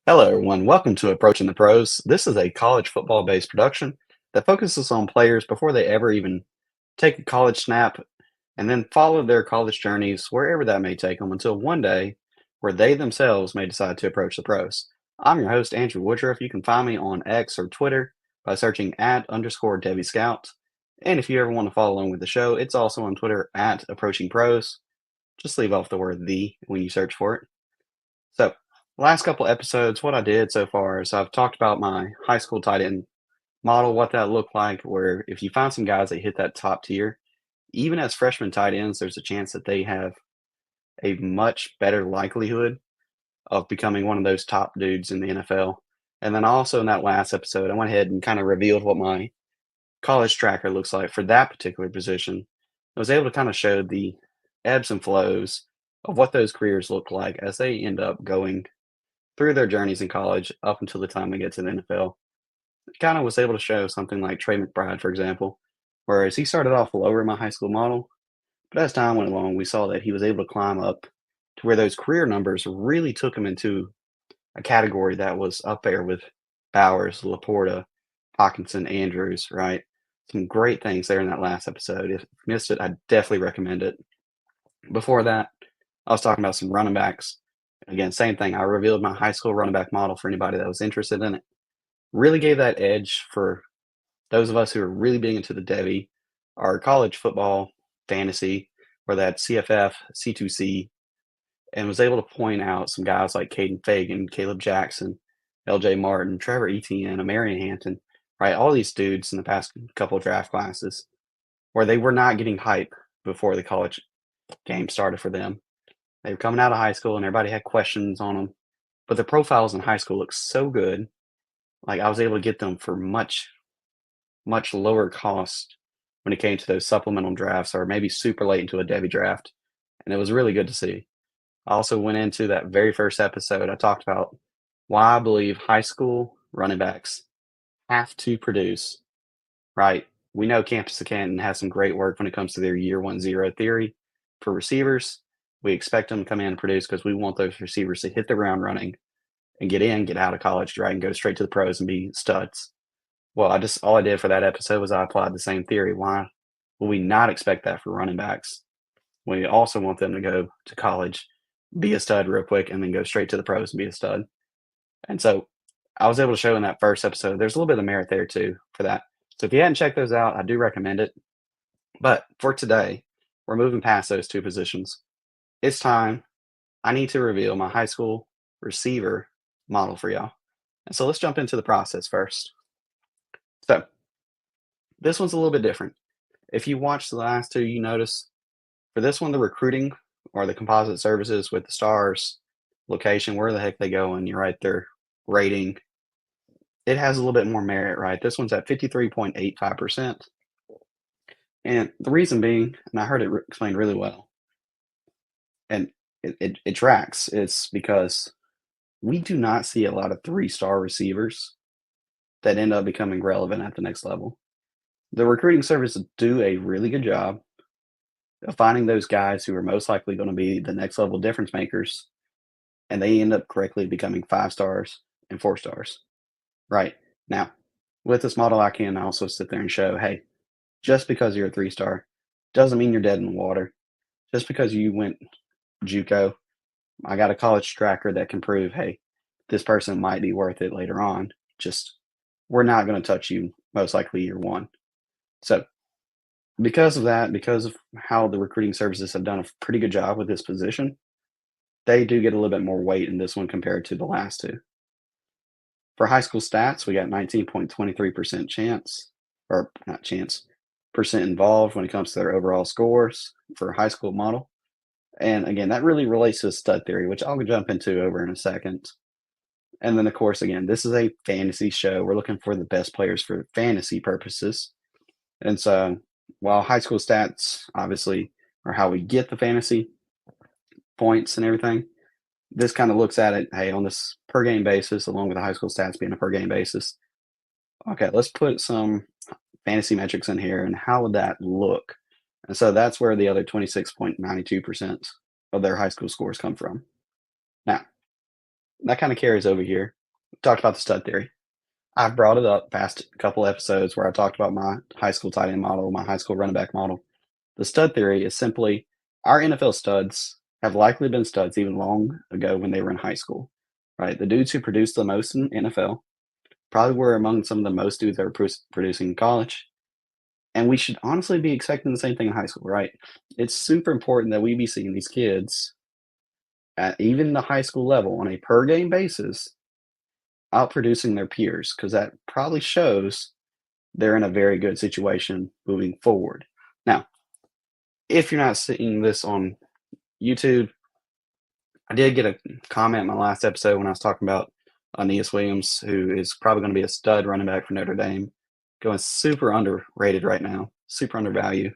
Hello, everyone. Welcome to Approaching the Pros. This is a college football based production that focuses on players before they ever even take a college snap and then follow their college journeys wherever that may take them until one day where they themselves may decide to approach the pros. I'm your host, Andrew Woodruff. You can find me on X or Twitter by searching @_Debbie Scout. And if you ever want to follow along with the show, it's also on Twitter @Approaching Pros. Just leave off the word the when you search for it. So, last couple episodes, what I did so far is I've talked about my high school tight end model, what that looked like, where if you find some guys that hit that top tier, even as freshman tight ends, there's a chance that they have a much better likelihood of becoming one of those top dudes in the NFL. And then also in that last episode, I went ahead and kind of revealed what my college tracker looks like for that particular position. I was able to kind of show the ebbs and flows of what those careers look like as they end up going through their journeys in college up until the time they get to the NFL. Kind of was able to show something like Trey McBride, for example, whereas he started off lower in my high school model, but as time went along, we saw that he was able to climb up to where those career numbers really took him into a category that was up there with Bowers, Laporta, Hawkinson, Andrews, right? Some great things there in that last episode. If you missed it, I definitely recommend it. Before that, I was talking about some running backs. Again, same thing. I revealed my high school running back model for anybody that was interested in it. Really gave that edge for those of us who are really big into the Devi, our college football fantasy, where that CFF, C2C, and was able to point out some guys like Caden Fagan, Caleb Jackson, LJ Martin, Trevor Etienne, Amarian Hampton, right? All these dudes in the past couple of draft classes where they were not getting hype before the college game started for them. They were coming out of high school and everybody had questions on them, but the profiles in high school looked so good. Like I was able to get them for much lower cost when it came to those supplemental drafts or maybe super late into a Debbie draft. And it was really good to see. I also went into that very first episode. I talked about why I believe high school running backs have to produce, right? We know Campus of Canton has some great work when it comes to their year 1-0 theory for receivers. We expect them to come in and produce because we want those receivers to hit the ground running and get in, get out of college, right, and go straight to the pros and be studs. Well, I just all I did for that episode was I applied the same theory. Why will we not expect that for running backs? We also want them to go to college, be a stud real quick, and then go straight to the pros and be a stud. And so I was able to show in that first episode, there's a little bit of merit there too for that. So if you hadn't checked those out, I do recommend it. But for today, we're moving past those two positions. It's time. I need to reveal my high school receiver model for y'all. And so let's jump into the process first. So this one's a little bit different. If you watch the last two, you notice for this one, the recruiting or the composite services with the stars, location, where the heck they go, and you write their rating, it has a little bit more merit, right? This one's at 53.85%. And the reason being, and I heard it explained really well, and it tracks, it's because we do not see a lot of three-star receivers that end up becoming relevant at the next level. The recruiting services do a really good job of finding those guys who are most likely going to be the next level difference makers, and they end up correctly becoming 5 stars and 4 stars. Right. Now, with this model, I can also sit there and show, hey, just because you're a 3 star doesn't mean you're dead in the water. Just because you went JUCO, I got a college tracker that can prove, hey, this person might be worth it later on. Just we're not going to touch you most likely year one. So because of that, because of how the recruiting services have done a pretty good job with this position, they do get a little bit more weight in this one compared to the last two. For high school stats, we got 19.23% chance, or not chance, percent involved when it comes to their overall scores for a high school model. And again, that really relates to stud theory, which I'll jump into over in a second. And then, of course, again, this is a fantasy show. We're looking for the best players for fantasy purposes. And so while high school stats obviously are how we get the fantasy points and everything, this kind of looks at it, hey, on this per game basis, along with the high school stats being a per game basis. Okay, let's put some fantasy metrics in here and how would that look? And so that's where the other 26.92% of their high school scores come from. Now, that kind of carries over here. Talked about the stud theory. I've brought it up past couple episodes where I talked about my high school tight end model, my high school running back model. The stud theory is simply our NFL studs have likely been studs even long ago when they were in high school, right? The dudes who produced the most in NFL probably were among some of the most dudes that were producing in college. And we should honestly be expecting the same thing in high school, right? It's super important that we be seeing these kids at even the high school level on a per game basis outproducing their peers because that probably shows they're in a very good situation moving forward. Now, if you're not seeing this on YouTube, I did get a comment in my last episode when I was talking about Aeneas Williams, who is probably going to be a stud running back for Notre Dame, going super underrated right now, super undervalued.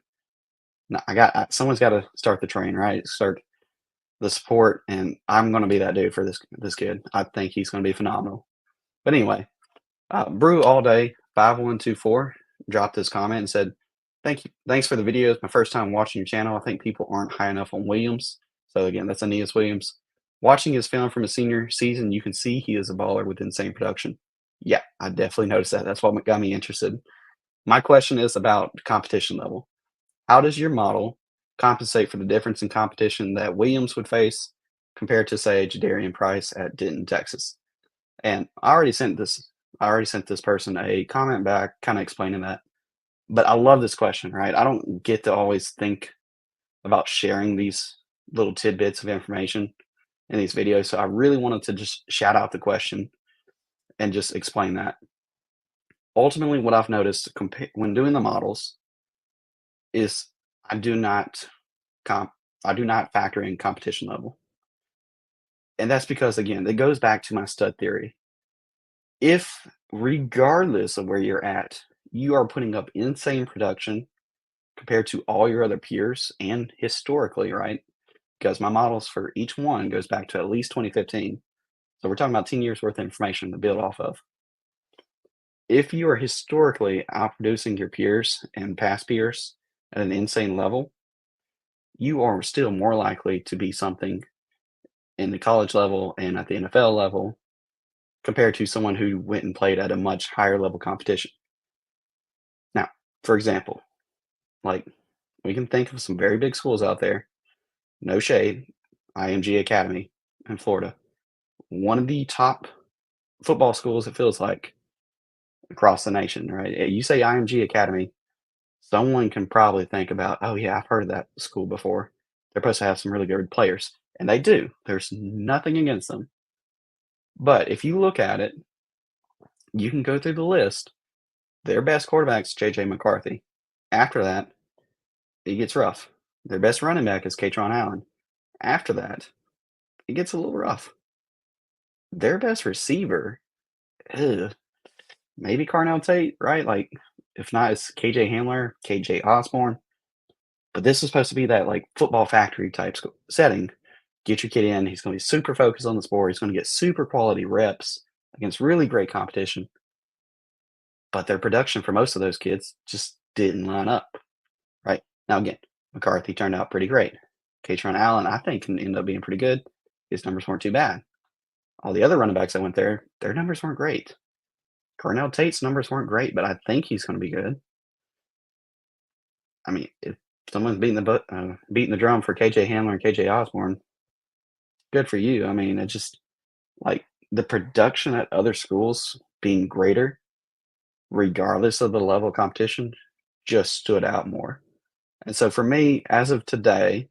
Now, someone's got to start the train, right? Start the support, and I'm going to be that dude for this kid. I think he's going to be phenomenal. But anyway, Brew All Day 5124 dropped this comment and said, Thanks for the videos. My first time watching your channel. I think people aren't high enough on Williams. So again, that's Aeneas Williams. Watching his film from his senior season, you can see he is a baller with insane production. Yeah, I definitely noticed that. That's what got me interested. My question is about competition level. How does your model compensate for the difference in competition that Williams would face compared to, say, Jadarian Price at Denton, Texas? And I already sent this person a comment back kind of explaining that. But I love this question, right? I don't get to always think about sharing these little tidbits of information in these videos. So I really wanted to just shout out the question and just explain that. Ultimately, what I've noticed when doing the models is I do not I do not factor in competition level. And that's because again, it goes back to my stud theory. If regardless of where you're at, you are putting up insane production compared to all your other peers and historically, right? Because my models for each one goes back to at least 2015. So we're talking about 10 years worth of information to build off of. If you are historically outproducing your peers and past peers at an insane level, you are still more likely to be something in the college level and at the NFL level compared to someone who went and played at a much higher level competition. Now, for example, like we can think of some very big schools out there, no shade, IMG Academy in Florida, one of the top football schools, it feels like, across the nation, right? You say IMG Academy, someone can probably think about, oh, yeah, I've heard of that school before. They're supposed to have some really good players. And they do. There's nothing against them. But if you look at it, you can go through the list. Their best quarterback's J.J. McCarthy. After that, it gets rough. Their best running back is Katron Allen. After that, it gets a little rough. Their best receiver, ugh, maybe Carnell Tate, right? Like, if not, it's KJ Hamler, KJ Osborne. But this is supposed to be that like football factory type setting. Get your kid in. He's going to be super focused on the sport. He's going to get super quality reps against really great competition. But their production for most of those kids just didn't line up, right? Now, again, McCarthy turned out pretty great. Katron Allen, I think, can end up being pretty good. His numbers weren't too bad. All the other running backs that went there, their numbers weren't great. Carnell Tate's numbers weren't great, but I think he's going to be good. I mean, if someone's beating the drum for KJ Hamler and KJ Osborne, good for you. I mean, it just like the production at other schools being greater, regardless of the level of competition, just stood out more. And so for me, as of today,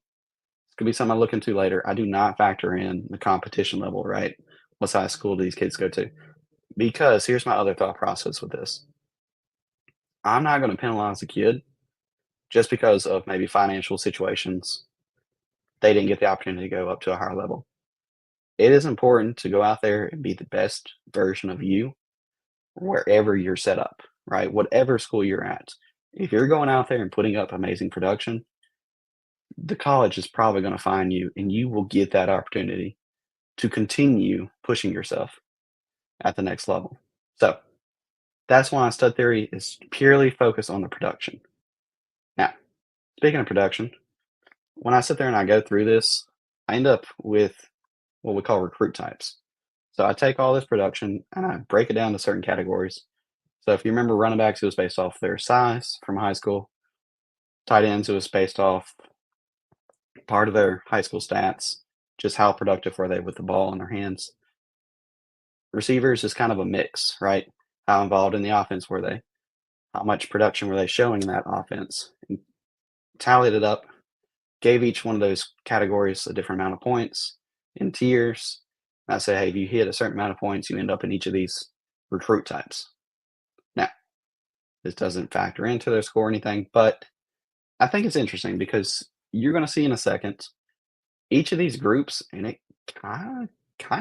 it could be something I look into later. I do not factor in the competition level, right? What size school do these kids go to? Because here's my other thought process with this. I'm not going to penalize a kid just because of maybe financial situations. They didn't get the opportunity to go up to a higher level. It is important to go out there and be the best version of you wherever you're set up, right? Whatever school you're at. If you're going out there and putting up amazing production, the college is probably going to find you and you will get that opportunity to continue pushing yourself at the next level. So that's why stud theory is purely focused on the production. Now, speaking of production, when I sit there and I go through this, I end up with what we call recruit types. So I take all this production and I break it down to certain categories. So if you remember running backs, it was based off their size from high school. Tight ends, it was based off part of their high school stats, just how productive were they with the ball in their hands. Receivers is kind of a mix, right? How involved in the offense were they? How much production were they showing in that offense? And tallied it up, gave each one of those categories a different amount of points in tiers. And I say, hey, if you hit a certain amount of points, you end up in each of these recruit types. Now, this doesn't factor into their score or anything, but I think it's interesting because you're going to see in a second each of these groups, and it kind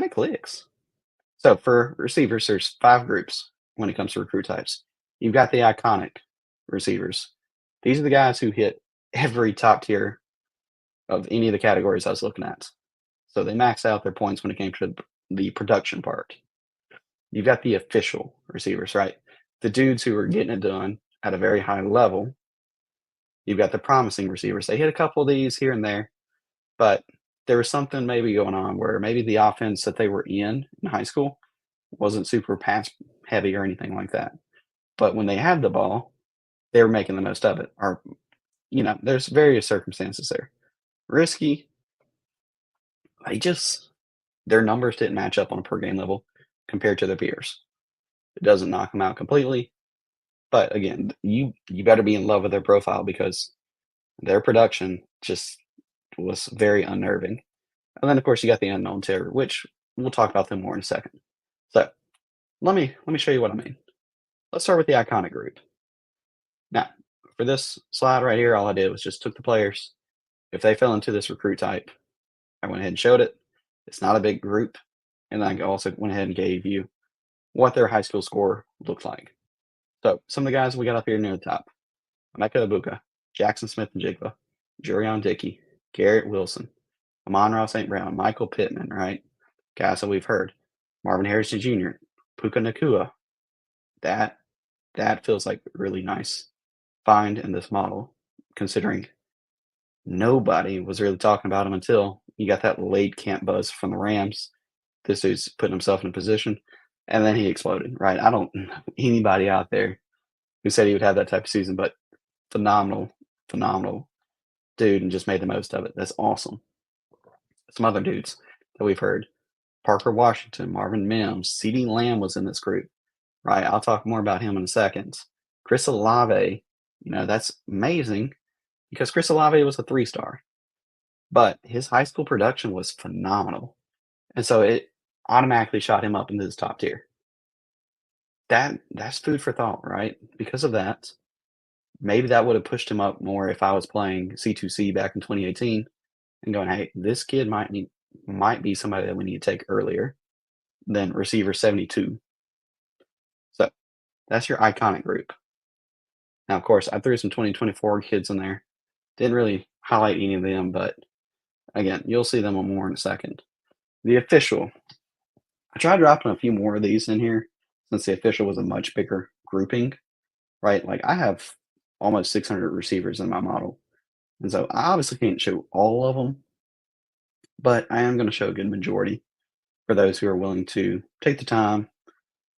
of clicks. So for receivers, there's 5 groups when it comes to recruit types. You've got the iconic receivers. These are the guys who hit every top tier of any of the categories I was looking at. So they max out their points when it came to the production part. You've got the official receivers, right? The dudes who are getting it done at a very high level. You've got the promising receivers. They hit a couple of these here and there, but there was something maybe going on where maybe the offense that they were in high school wasn't super pass heavy or anything like that. But when they had the ball, they were making the most of it. Or, there's various circumstances there. Risky, they just their numbers didn't match up on a per game level compared to their peers. It doesn't knock them out completely, but again, you better be in love with their profile because their production just was very unnerving. And then of course you got the unknown terror, which we'll talk about them more in a second. So let me show you what I mean. Let's start with the iconic group. Now, for this slide right here, all I did was just took the players. If they fell into this recruit type, I went ahead and showed it. It's not a big group. And I also went ahead and gave you what their high school score looked like. So some of the guys we got up here near the top. Emeka Ibuka, Jackson Smith and Jigba, Jurion Dickey, Garrett Wilson, Amon-Ra St. Brown, Michael Pittman, right? Guys that we've heard. Marvin Harrison Jr., Puka Nakua. That feels like a really nice find in this model, considering nobody was really talking about him until you got that late camp buzz from the Rams. This dude's putting himself in a position, and then he exploded, right? I don't know anybody out there who said he would have that type of season, but phenomenal, phenomenal dude, and just made the most of it. That's awesome. Some other dudes that we've heard. Parker Washington, Marvin Mims, CeeDee Lamb was in this group, right? I'll talk more about him in a second. Chris Olave, that's amazing because Chris Olave was a 3-star, but his high school production was phenomenal. And so it automatically shot him up into this top tier. That's food for thought, right? Because of that, maybe that would have pushed him up more if I was playing C2C back in 2018 and going, hey, this kid might be somebody that we need to take earlier than receiver 72. So that's your iconic group. Now, of course, I threw some 2024 kids in there. Didn't really highlight any of them, but again, you'll see them more in a second. The official. I tried dropping a few more of these in here since the official was a much bigger grouping, right? Like I have almost 600 receivers in my model. And so I obviously can't show all of them, but I am going to show a good majority for those who are willing to take the time,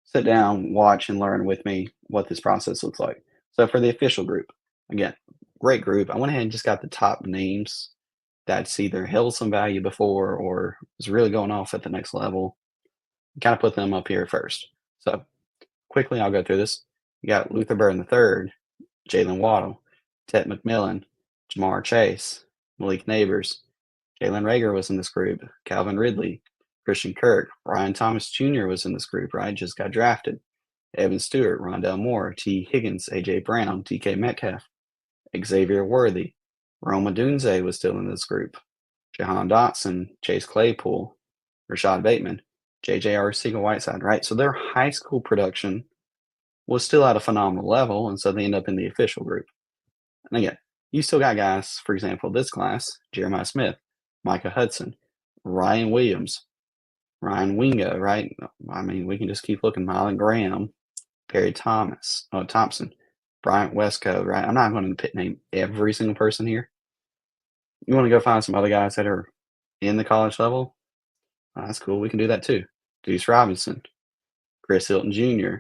sit down, watch, and learn with me what this process looks like. So for the official group, again, great group. I went ahead and just got the top names that's either held some value before or is really going off at the next level. Kind of put them up here first. So quickly, I'll go through this. You got Luther Burden III, Jalen Waddle, Ted McMillan, Jamar Chase, Malik Neighbors, Jalen Rager was in this group, Calvin Ridley, Christian Kirk, Ryan Thomas Jr. was in this group, right? Just got drafted. Evan Stewart, Rondell Moore, T. Higgins, A.J. Brown, DK Metcalf, Xavier Worthy, Roma Dunze was still in this group, Jahan Dotson, Chase Claypool, Rashad Bateman, J.J. Arcega-Whiteside, right? So their high school production was still at a phenomenal level, and so they end up in the official group. And again, you still got guys, for example, this class, Jeremiah Smith, Micah Hudson, Ryan Williams, Ryan Wingo, right? I mean, we can just keep looking. Mylan Graham, Perry Thompson, Bryant Westco, right? I'm not going to name every single person here. You want to go find some other guys that are in the college level? That's cool. We can do that too. Deuce Robinson, Chris Hilton Jr.,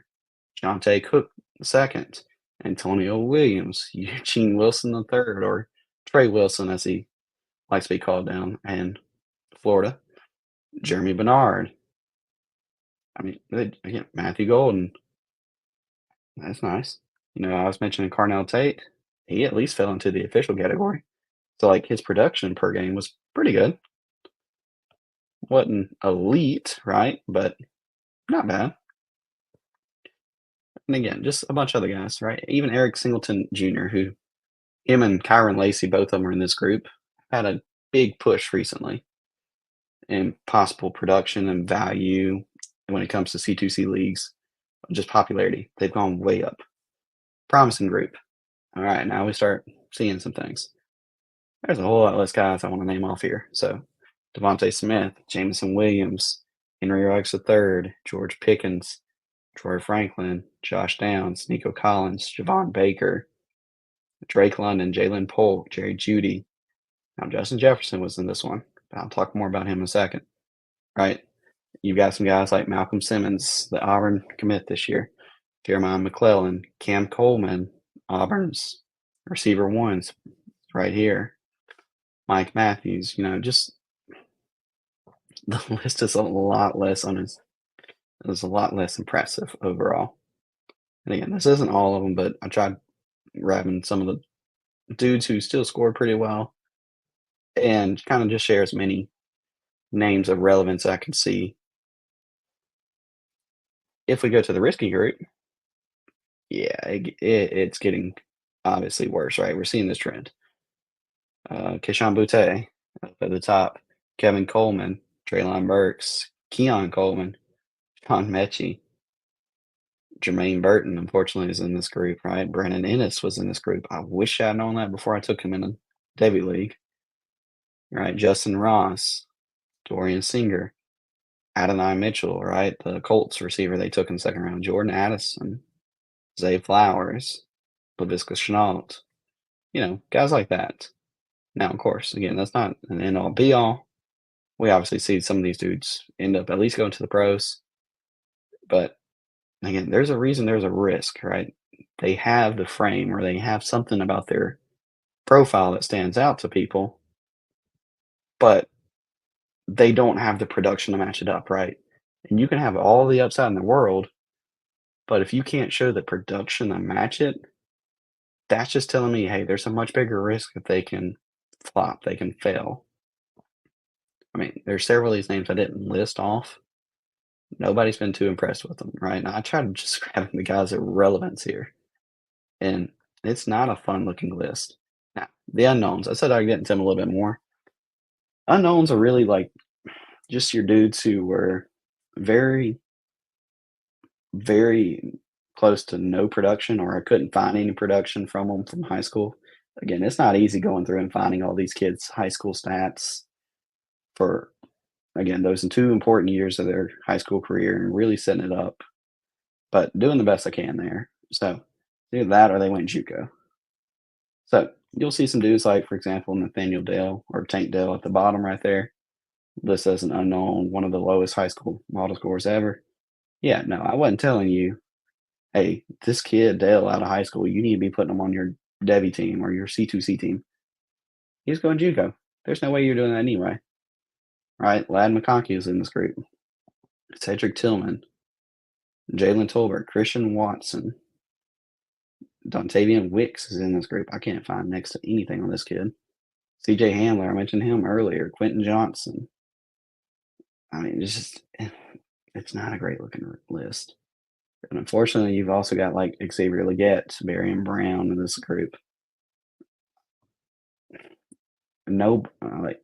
Jonte Cook II, Antonio Williams, Eugene Wilson III, or Trey Wilson, as he likes to be called down in Florida, Jeremy Bernard. I mean, again, Matthew Golden. That's nice. I was mentioning Carnell Tate. He at least fell into the official category. So, like, his production per game was pretty good. Wasn't elite, right? But not bad. And again, just a bunch of other guys, right? Even Eric Singleton Jr., who him and Kyron Lacey, both of them are in this group, had a big push recently in possible production and value when it comes to C2C leagues, just popularity. They've gone way up. Promising group. All right, now we start seeing some things. There's a whole lot less guys I want to name off here. So Devontae Smith, Jameson Williams, Henry Ruggs III, George Pickens, Troy Franklin, Josh Downs, Nico Collins, Javon Baker, Drake London, Jalen Polk, Jerry Judy. Now Justin Jefferson was in this one. I'll talk more about him in a second. Right? You've got some guys like Malcolm Simmons, the Auburn commit this year, Jeremiah McClellan, Cam Coleman, Auburn's receiver ones right here, Mike Matthews. Just the list is a lot less is a lot less impressive overall. And again, this isn't all of them, but I tried grabbing some of the dudes who still scored pretty well and kind of just share as many names of relevance I can see. If we go to the risky group, yeah, it's getting obviously worse, right? We're seeing this trend. Keishon Butte up at the top, Kevin Coleman, Traylon Burks, Keon Coleman, John Mechie, Jermaine Burton, unfortunately, is in this group, right? Brandon Ennis was in this group. I wish I'd known that before I took him in a debut league. Right, Justin Ross, Dorian Singer, Adonai Mitchell, right? The Colts receiver they took in the second round, Jordan Addison, Zay Flowers, Lavisca Chenault, guys like that. Now, of course, again, that's not an end all be all. We obviously see some of these dudes end up at least going to the pros. But again, there's a reason there's a risk, right? They have the frame or they have something about their profile that stands out to people, but they don't have the production to match it up, right? And you can have all the upside in the world, but if you can't show the production to match it, that's just telling me, hey, there's a much bigger risk if they can flop, they can fail. I mean, there's several of these names I didn't list off. Nobody's been too impressed with them, right? And I try to just grab the guys of relevance here. And it's not a fun looking list. Now, the unknowns, I said I'd get into them a little bit more. Unknowns are really like just your dudes who were very, very close to no production, or I couldn't find any production from them from high school. Again, it's not easy going through and finding all these kids' high school stats for, again, those 2 important years of their high school career and really setting it up, but doing the best I can there. So either that or they went JUCO. So you'll see some dudes like, for example, Nathaniel Dale or Tank Dale at the bottom right there, listed as an unknown, one of the lowest high school model scores ever. Yeah, no, I wasn't telling you, hey, this kid Dale out of high school, you need to be putting him on your Debbie team or your C2C team. He's going JUCO. There's no way you're doing that anyway. Right? Lad McConkey is in this group. Cedric Tillman, Jalen Tolbert, Christian Watson, Dontavian Wicks is in this group. I can't find next to anything on this kid. CJ Handler, I mentioned him earlier. Quentin Johnson. I mean, it's not a great looking list. And unfortunately, you've also got like Xavier Leggett, Barian Brown in this group. Nope.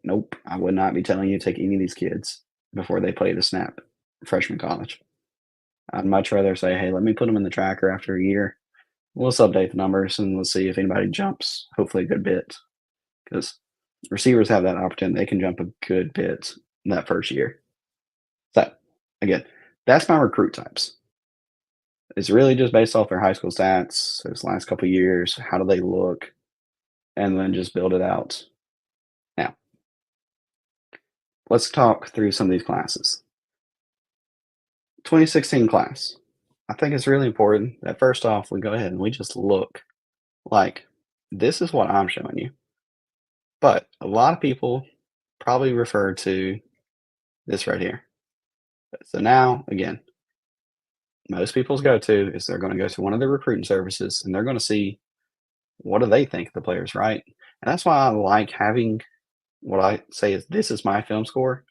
Nope. I would not be telling you to take any of these kids before they play the snap freshman college. I'd much rather say, hey, let me put them in the tracker after a year. Let's update the numbers and let's see if anybody jumps, hopefully a good bit. Because receivers have that opportunity. They can jump a good bit in that first year. So, again, that's my recruit types. It's really just based off their high school stats, those last couple of years, how do they look, and then just build it out. Now, let's talk through some of these classes. 2016 class. I think it's really important that first off, we go ahead and we just look like this is what I'm showing you. But a lot of people probably refer to this right here. So now, again, most people's go to is they're going to go to one of the recruiting services and they're going to see what do they think the player's right. And that's why I like having what I say is this is my film score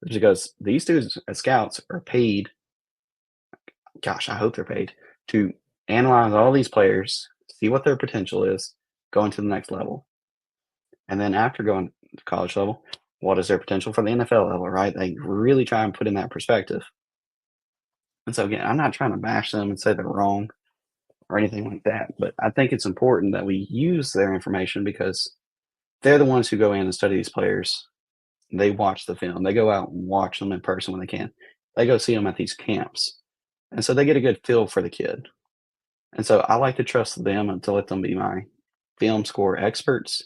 because these dudes as scouts are paid. Gosh, I hope they're paid to analyze all these players, see what their potential is, going to the next level. And then after going to college level, what is their potential for the NFL level, right? They really try and put in that perspective. And so again, I'm not trying to bash them and say they're wrong or anything like that, but I think it's important that we use their information because they're the ones who go in and study these players. They watch the film. They go out and watch them in person when they can. They go see them at these camps. And so they get a good feel for the kid. And so I like to trust them and to let them be my film score experts.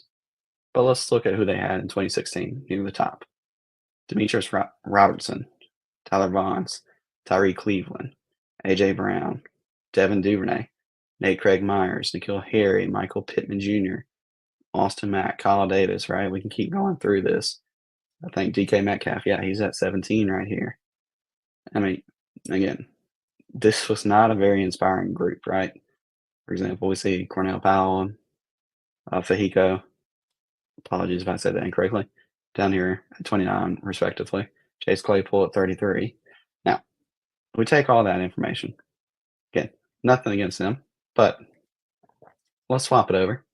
But let's look at who they had in 2016 near the top. Demetrius Robertson, Tyler Vaughns, Tyree Cleveland, A.J. Brown, Devin Duvernay, Nate Craig Myers, N'Keal Harry, Michael Pittman Jr., Austin Mack, Kyle Davis, right? We can keep going through this. I think DK Metcalf, yeah, he's at 17 right here. I mean, again, this was not a very inspiring group, right? For example, we see Cornell Powell and Fahiko. Apologies if I said that incorrectly. Down here at 29, respectively. Chase Claypool at 33. Now, we take all that information. Again, nothing against them, but let's swap it over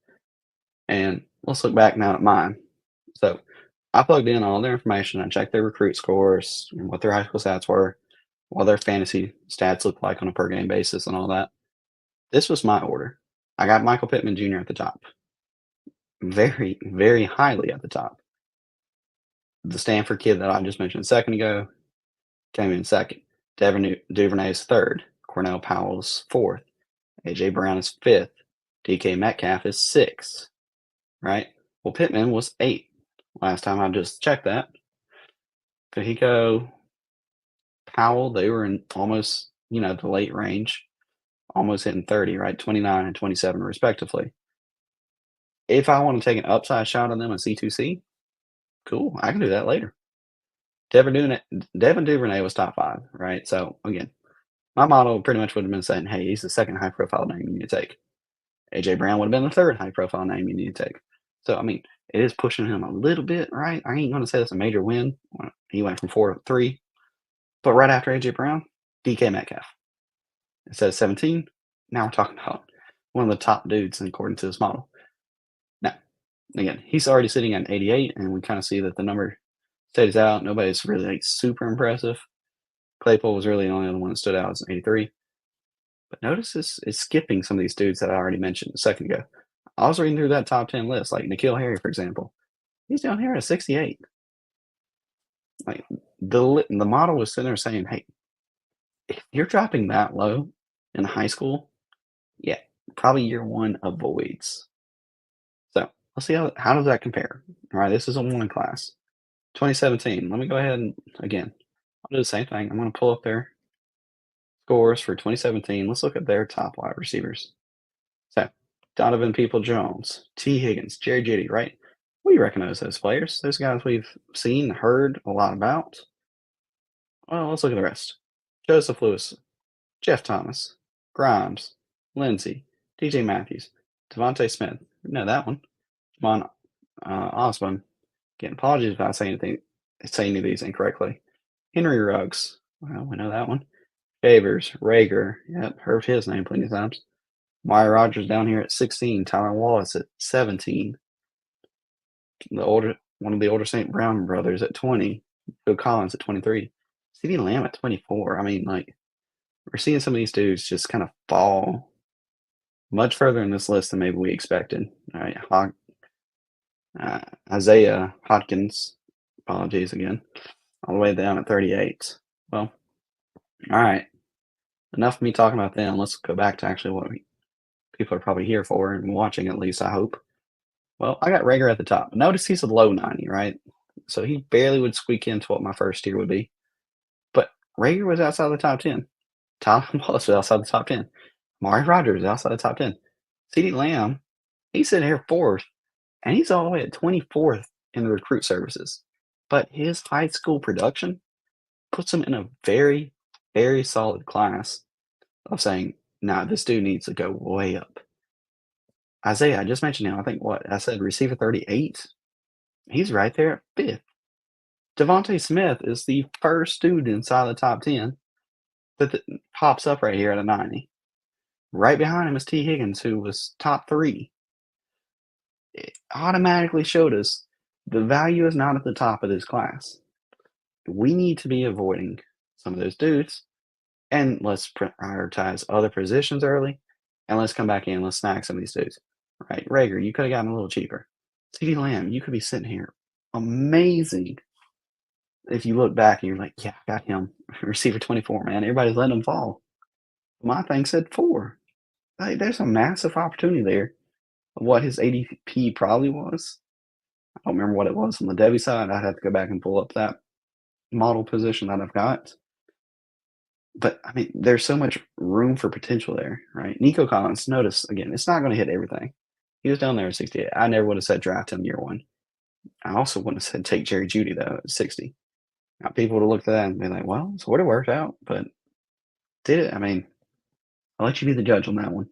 and let's look back now at mine. So I plugged in all their information. I checked their recruit scores, and what their high school stats were, what their fantasy stats look like on a per game basis, and all that. This was my order. I got Michael Pittman Jr. at the top, very, very highly at the top. The Stanford kid that I just mentioned a second ago came in second. Devin Duvernay is third. Cornell Powell is fourth. A.J. Brown is fifth. DK Metcalf is sixth. Right? Well, Pittman was eighth. Last time I just checked that. Fahiko, Powell, they were in almost, the late range, almost hitting 30, right? 29 and 27, respectively. If I want to take an upside shot on them in C2C, cool. I can do that later. Devin Duvernay was top five, right? So, again, my model pretty much would have been saying, hey, he's the second high profile name you need to take. A.J. Brown would have been the third high profile name you need to take. So, I mean, it is pushing him a little bit, right? I ain't going to say that's a major win. He went from 4 to 3. But right after A.J. Brown, DK Metcalf. It says 17. Now we're talking about one of the top dudes according to this model. Now, again, he's already sitting at 88, and we kind of see that the number stays out. Nobody's really super impressive. Claypool was really the only other one that stood out as 83. But notice this is skipping some of these dudes that I already mentioned a second ago. I was reading through that top 10 list, like N'Keal Harry, for example. He's down here at 68. Like the model was sitting there saying, hey, if you're dropping that low in high school, yeah, probably year one avoids. So let's see how does that compare. All right, this is a one class. 2017. Let me go ahead and again, I'll do the same thing. I'm going to pull up their scores for 2017. Let's look at their top wide receivers. So Donovan People-Jones, T. Higgins, Jerry Jeudy, right? We recognize those players. Those guys we've seen, heard a lot about. Well, let's look at the rest. Joseph Lewis, Jeff Thomas, Grimes, Lindsey, DJ Matthews, Devontae Smith. We know that one. Javon Osborne. Again, apologies if I say any of these incorrectly. Henry Ruggs. Well, we know that one. Favors, Rager. Yep, heard his name plenty of times. Wire Rogers down here at 16. Tyler Wallace at 17. One of the older St. Brown brothers at 20. Phil Collins at 23. CeeDee Lamb at 24. I mean, like, we're seeing some of these dudes just kind of fall much further in this list than maybe we expected. All right, Isaiah Hodgins, apologies again, all the way down at 38. Well, all right, enough of me talking about them. Let's go back to actually what people are probably here for and watching, at least, I hope. Well, I got Rager at the top. Notice he's a low 90, right? So he barely would squeak into what my first tier would be. But Rager was outside the top 10. Tom Wallace was outside the top 10. Amari Rogers was outside the top 10. CeeDee Lamb, he's sitting here fourth, and he's all the way at 24th in the recruit services. But his high school production puts him in a very, very solid class of saying, nah, this dude needs to go way up. Isaiah, I just mentioned him. I think what I said, receiver 38. He's right there at fifth. Devontae Smith is the first dude inside the top 10 that pops up right here at a 90. Right behind him is T. Higgins, who was top 3. It automatically showed us the value is not at the top of this class. We need to be avoiding some of those dudes, and let's prioritize other positions early, and let's come back in, let's snag some of these dudes. Right, Rager, you could have gotten a little cheaper. CeeDee Lamb, you could be sitting here amazing. If you look back and you're like, yeah, I got him. Receiver 24, man. Everybody's letting him fall. My thing said 4. Like, there's a massive opportunity there of what his ADP probably was. I don't remember what it was on the Debbie side. I'd have to go back and pull up that model position that I've got. But I mean, there's so much room for potential there, right? Nico Collins, notice again, it's not going to hit everything. He was down there at 68. I never would have said draft him year 1. I also wouldn't have said take Jerry Jeudy though at 60. Now people would have looked at that and be like, well, it sort of worked out, but did it? I mean, I'll let you be the judge on that one.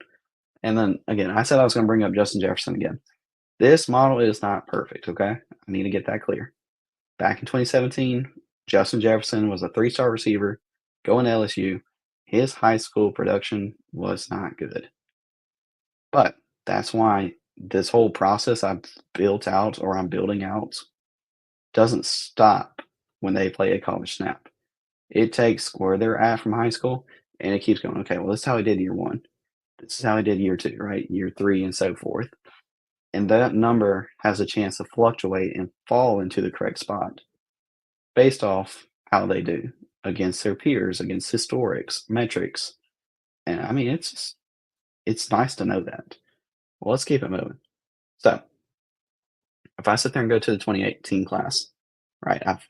And then again, I said I was going to bring up Justin Jefferson again. This model is not perfect, okay? I need to get that clear. Back in 2017, Justin Jefferson was a 3-star receiver going to LSU. His high school production was not good. But that's why this whole process I've built out or I'm building out doesn't stop when they play a college snap. It takes where they're at from high school and it keeps going, okay, well, this is how he did year 1. This is how he did year 2, right? Year 3 and so forth. And that number has a chance to fluctuate and fall into the correct spot based off how they do against their peers, against historics, metrics. And I mean, it's nice to know that. Well, let's keep it moving. So if I sit there and go to the 2018 class, right? I've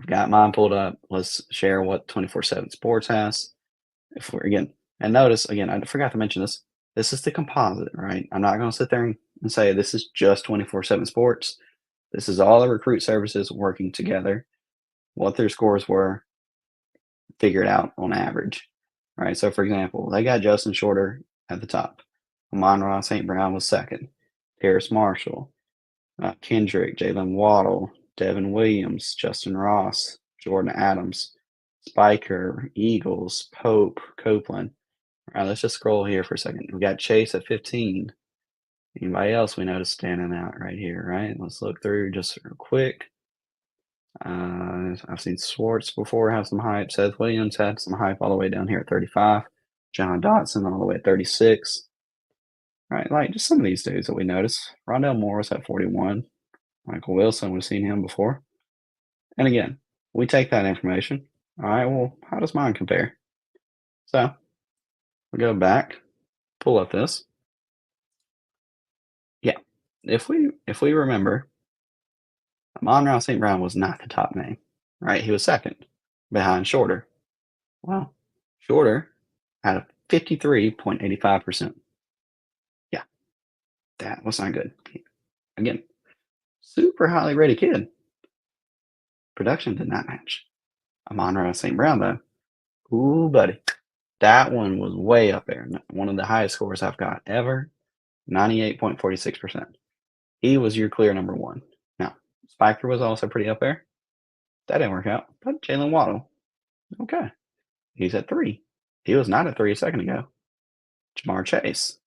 got mine pulled up. Let's share what 24/7 Sports has. If we're again, and notice again, I forgot to mention this. This is the composite, right? I'm not going to sit there and say this is just 24/7 Sports. This is all the recruit services working together. What their scores were figured out on average, right? So, for example, they got Justin Shorter at the top. Amon-Ra St. Brown was second. Terrace Marshall, Kendrick, Jalen Waddle, Devin Williams, Justin Ross, Jordan Adams, Spiker, Eagles, Pope, Copeland. All right, let's just scroll here for a second. We got Chase at 15. Anybody else we notice standing out right here, right? Let's look through just real quick. I've seen Swartz before have some hype. Seth Williams had some hype all the way down here at 35. John Dotson all the way at 36. All right, like just some of these dudes that we notice. Rondell Morris at 41. Michael Wilson, we've seen him before. And again, we take that information. All right, well, how does mine compare? So we go back, pull up this. Yeah, if we remember, Amon-Ra St. Brown was not the top name, right? He was second behind Shorter. Well, Shorter had a 53.85%. Yeah, that was not good. Again, super highly rated kid. Production did not match. Amon-Ra St. Brown, though, ooh, buddy, that one was way up there. One of the highest scores I've got ever, 98.46%. He was your clear number 1. Now, Spiker was also pretty up there. That didn't work out. But Jalen Waddle, okay. He's at 3. He was not at 3 a second ago. Jamar Chase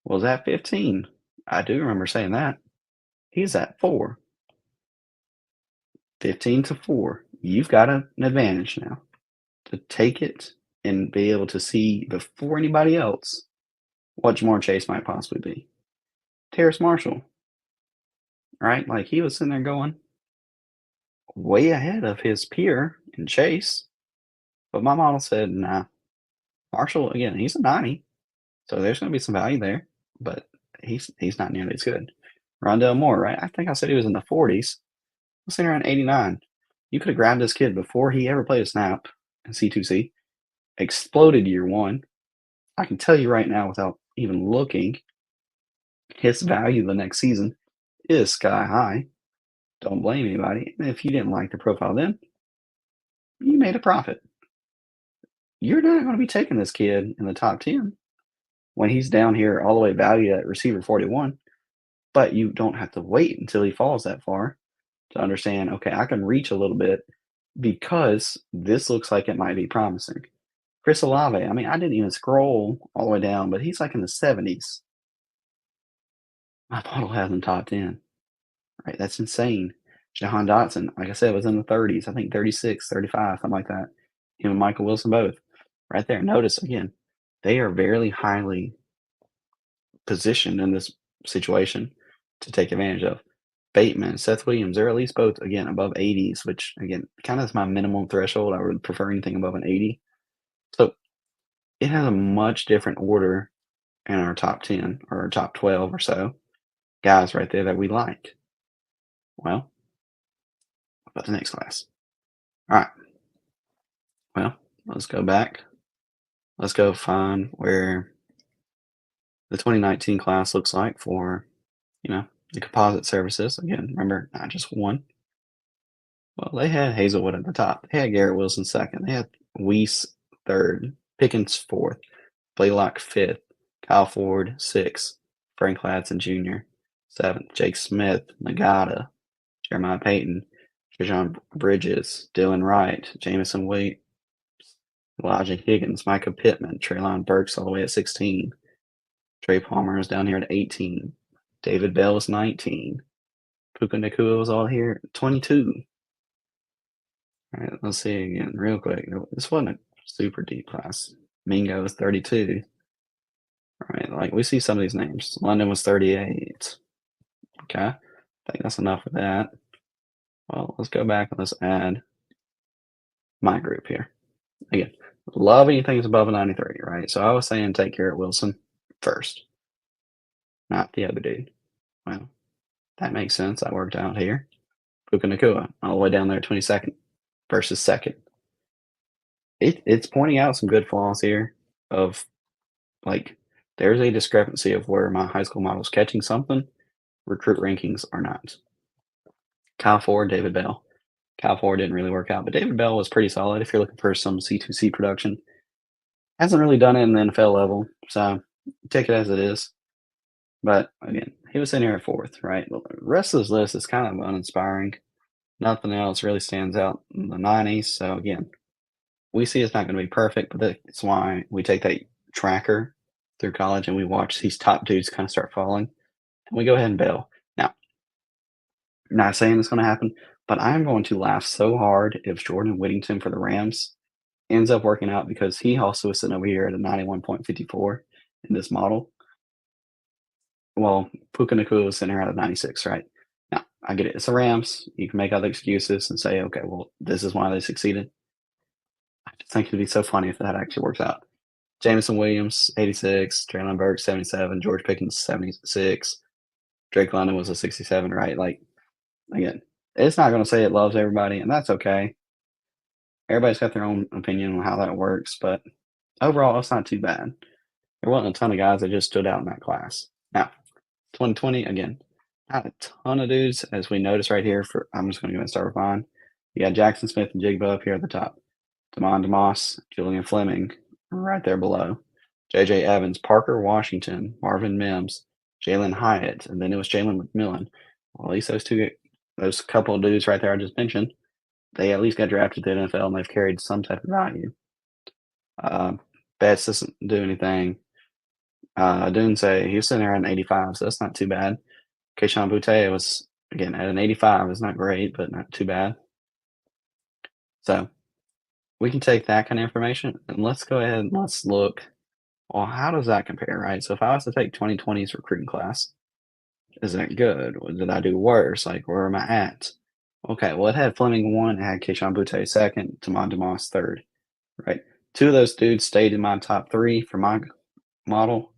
was at 15. I do remember saying that. He's at 4. 15 to 4. You've got an advantage now to take it and be able to see before anybody else what Jamar Chase might possibly be. Terrace Marshall, right? Like he was sitting there going way ahead of his peer in Chase. But my model said, nah. Marshall, again, he's a 90. So there's going to be some value there. But he's not nearly as good. Rondell Moore, right? I think I said he was in the 40s. I was sitting around 89. You could have grabbed this kid before he ever played a snap in C2C, exploded year one. I can tell you right now without even looking, his value the next season is sky high. Don't blame anybody. And if you didn't like the profile then, you made a profit. You're not going to be taking this kid in the top 10 when he's down here all the way valued at receiver 41, but you don't have to wait until he falls that far to understand, okay, I can reach a little bit because this looks like it might be promising. Chris Olave, I mean, I didn't even scroll all the way down, but he's like in the 70s. My model has him top 10, right? That's insane. Jahan Dotson, like I said, was in the 30s. I think 36, 35, something like that. Him and Michael Wilson both right there. Notice again, they are very highly positioned in this situation to take advantage of. Bateman, Seth Williams, they're at least both, again, above 80s, which, again, kind of is my minimum threshold. I would prefer anything above an 80. So it has a much different order in our top 10 or our top 12 or so guys right there that we like. Well, what about the next class? All right. Well, let's go back. Let's go find where the 2019 class looks like for, the composite services. Again, remember, not just one. Well, they had Hazelwood at the top. They had Garrett Wilson second. They had Weiss third, Pickens fourth, Blaylock fifth, Kyle Ford sixth, Frank Ladson Jr. seventh, Jake Smith, Nagata, Jeremiah Payton, Trajan Bridges, Dylan Wright, Jamison Wade, Elijah Higgins, Micah Pittman, Traylon Burks all the way at 16. Trey Palmer is down here at 18. David Bell is 19. Puka Nakua was all here at 22. All right, let's see again real quick. This wasn't a super deep class. Mingo was 32. All right, like we see some of these names. London was 38. Okay, I think that's enough for that. Well, let's go back and let's add my group here. Again, love anything that's above a 93, right? So I was saying take Garrett Wilson first, not the other dude. Well, that makes sense. That worked out here. Puka Nakua all the way down there, 22nd versus second. It's pointing out some good flaws here of like there's a discrepancy of where my high school model is catching something, recruit rankings are not. Kyle Ford, David Bell. Kyle Ford didn't really work out, but David Bell was pretty solid if you're looking for some C2C production. Hasn't really done it in the NFL level, so take it as it is. But again, he was in here at fourth, right? The rest of this list is kind of uninspiring. Nothing else really stands out in the 90s. So again, we see it's not going to be perfect, but that's why we take that tracker through college and we watch these top dudes kind of start falling. And we go ahead and bail. Now, not saying it's going to happen, but I'm going to laugh so hard if Jordan Whittington for the Rams ends up working out because he also is sitting over here at a 91.54 in this model. Well, Puka Nakua was sitting here at a 96, right? Now, I get it. It's the Rams. You can make other excuses and say, okay, well, this is why they succeeded. I just think it'd be so funny if that actually works out. Jameson Williams, 86. Traylon Burks, 77. George Pickens, 76. Drake London was a 67, right? Like, again, it's not going to say it loves everybody, and that's okay. Everybody's got their own opinion on how that works, but overall, it's not too bad. There wasn't a ton of guys that just stood out in that class. Now, 2020, again, not a ton of dudes, as we notice right here. I'm just going to go and start with mine. You got Jackson Smith and Jigba up here at the top. Damon DeMoss, Julian Fleming, right there below. J.J. Evans, Parker Washington, Marvin Mims, Jalen Hyatt, and then it was Jalen McMillan. Well, at least those couple of dudes right there I just mentioned, they at least got drafted to the NFL and they've carried some type of value. Betts doesn't do anything. Dunze, he was sitting there at an 85, so that's not too bad. Keishawn Butte was, again, at an 85. It's not great, but not too bad. So we can take that kind of information and let's go ahead and let's look. Well, how does that compare, right? So if I was to take 2020's recruiting class, is that good? Or did I do worse? Like, where am I at? Okay, well, it had Fleming 1, it had Keishawn Butte 2nd, Tamon DeMoss 3rd, right? 2 of those dudes stayed in my top 3 for my model.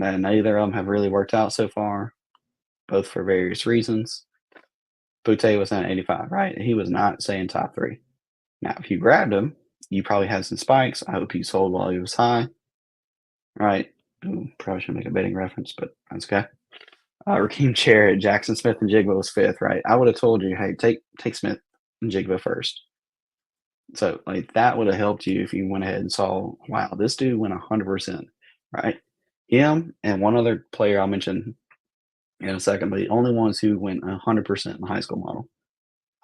And neither of them have really worked out so far, both for various reasons. Butte was at 85, right? He was not saying top 3. Now, if you grabbed him You probably had some spikes. I hope you sold while he was high, right? Ooh, probably should make a betting reference, but that's okay. Raheem Jarrett, Jackson Smith, and Jigba was fifth, right? I would have told you, hey, take Smith and Jigba first. So like that would have helped you if you went ahead and saw, wow, this dude went 100%, right? Him and one other player I'll mention in a second, but the only ones who went 100% in the high school model.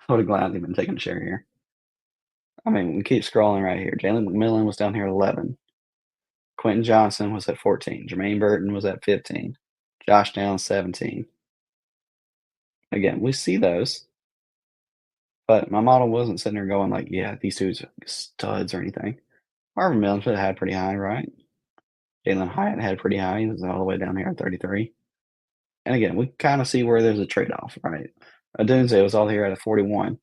I would have gladly been taking a share here. I mean, we keep scrolling right here. Jalen McMillan was down here at 11. Quentin Johnson was at 14. Jermaine Burton was at 15. Josh Downs, 17. Again, we see those, but my model wasn't sitting there going like, yeah, these dudes are studs or anything. Marvin Mims had pretty high, right? Jalen Hyatt had pretty high. He was all the way down here at 33. And again, we kind of see where there's a trade-off, right? Adunze was all here at a 41.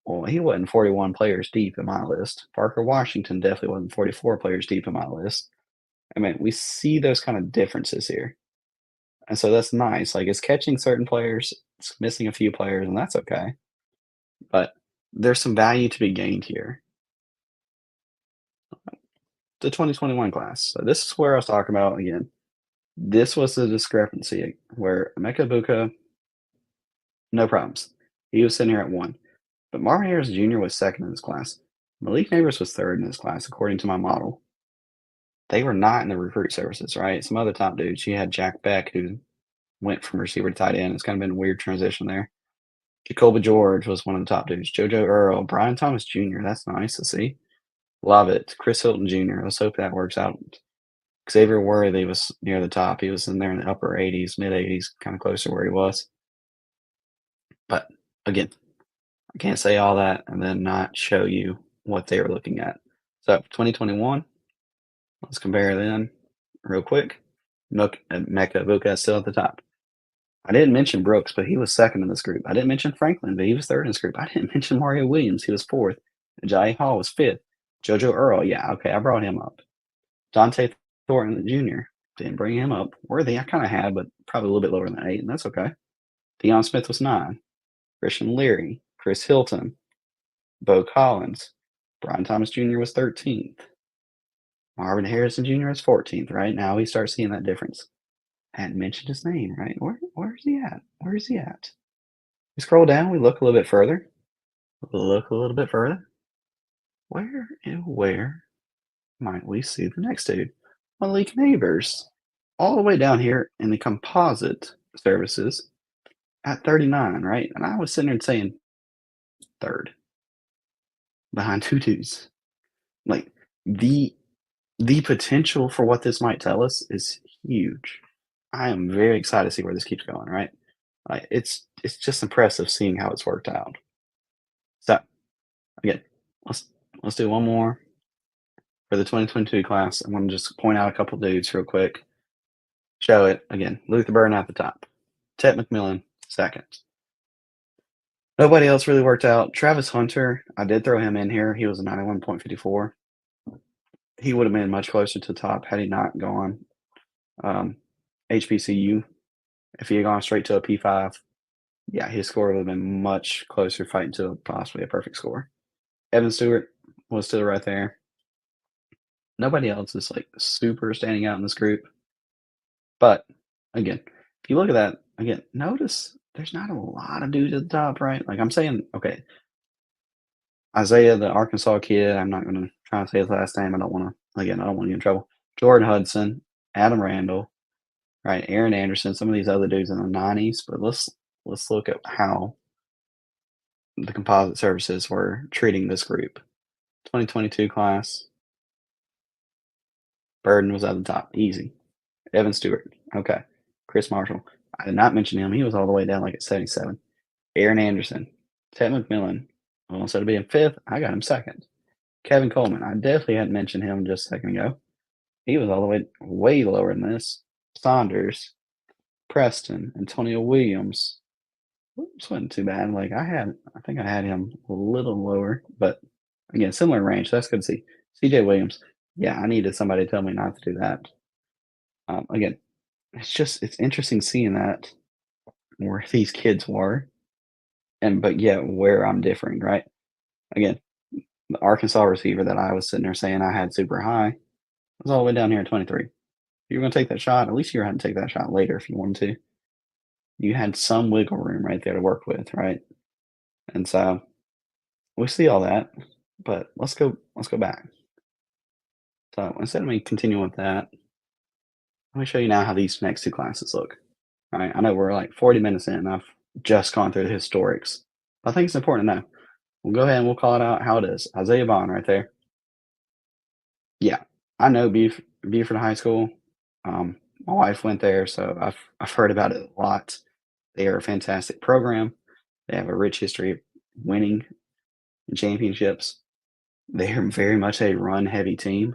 Well, he wasn't 41 players deep in my list. Parker Washington definitely wasn't 44 players deep in my list. I mean, we see those kind of differences here. And so that's nice. Like it's catching certain players, it's missing a few players, and that's okay. But there's some value to be gained here. The 2021 class. So this is where I was talking about again. This was the discrepancy where Emeka Buka, no problems. He was sitting here at one. But Marvin Harris Jr. was second in his class. Malik Neighbors was third in his class, according to my model. They were not in the recruit services, right? Some other top dudes. You had Jack Beck, who went from receiver to tight end. It's kind of been a weird transition there. Jacoba George was one of the top dudes. JoJo Earl, Brian Thomas Jr. That's nice to see. Love it. Chris Hilton Jr. Let's hope that works out. Xavier Worthy was near the top. He was in there in the upper 80s, mid 80s, kind of close to where he was. But again, I can't say all that and then not show you what they were looking at. So 2021, let's compare them real quick. Mecca Buka is still at the top. I didn't mention Brooks, but he was second in this group. I didn't mention Franklin, but he was third in this group. I didn't mention Mario Williams. He was fourth. Jai Hall was fifth. JoJo Earl, yeah, okay, I brought him up. Dante Thornton Jr., didn't bring him up. Worthy, I kind of had, but probably a little bit lower than 8, and that's okay. Deion Smith was 9. Christian Leary, Chris Hilton, Bo Collins. Brian Thomas Jr. was 13th. Marvin Harrison Jr. is 14th, right? Now we start seeing that difference. I hadn't mentioned his name, right? Where is he at? Where is he at? We scroll down, we look a little bit further. Look a little bit further. Where might we see the next dude? Malik Neighbors. All the way down here in the composite services at 39, right? And I was sitting there saying third behind two twos. Like the potential for what this might tell us is huge. I am very excited to see where this keeps going, right? It's just impressive seeing how it's worked out. So again, let's let's do one more for the 2022 class. I'm going to just point out a couple dudes real quick. Show it again. Luther Burden at the top. Ted McMillan second. Nobody else really worked out. Travis Hunter, I did throw him in here. He was a 91.54. He would have been much closer to the top had he not gone HBCU. If he had gone straight to a P5, yeah, his score would have been much closer, fighting to possibly a perfect score. Evan Stewart was still right there. Nobody else is like super standing out in this group. But again, if you look at that, again, notice there's not a lot of dudes at the top, right? Like I'm saying, okay, Isaiah, the Arkansas kid, I'm not going to try to say his last name. I don't want to get in trouble. Jordan Hudson, Adam Randall, right? Aaron Anderson, some of these other dudes in the 90s. But let's look at how the composite services were treating this group. 2022 class. Burden was at the top, easy. Evan Stewart, okay. Chris Marshall, I did not mention him. He was all the way down like at 77. Aaron Anderson, Ted McMillan. Well, instead of being fifth, I got him second. Kevin Coleman, I definitely hadn't mentioned him just a second ago. He was all the way lower than this. Saunders, Preston, Antonio Williams. This wasn't too bad. Like I think I had him a little lower, but again, similar range. So that's good to see. CJ Williams. Yeah, I needed somebody to tell me not to do that. Again, it's interesting seeing that where these kids were, but yet where I'm differing, right? Again, The Arkansas receiver that I was sitting there saying I had super high was all the way down here at 23. If you were going to take that shot, at least you were had to take that shot later if you wanted to. You had some wiggle room right there to work with, right? And so we see all that, but let's go back. So instead of me continuing with that, let me show you now how these next two classes look. All right, I know we're like 40 minutes in. I've just gone through the historics. I think it's important to know. We'll go ahead and we'll call it out how it is. Isaiah Bond right there. Yeah, I know Buford High School. My wife went there, so I've heard about it a lot. They are a fantastic program. They have a rich history of winning championships. They are very much a run-heavy team,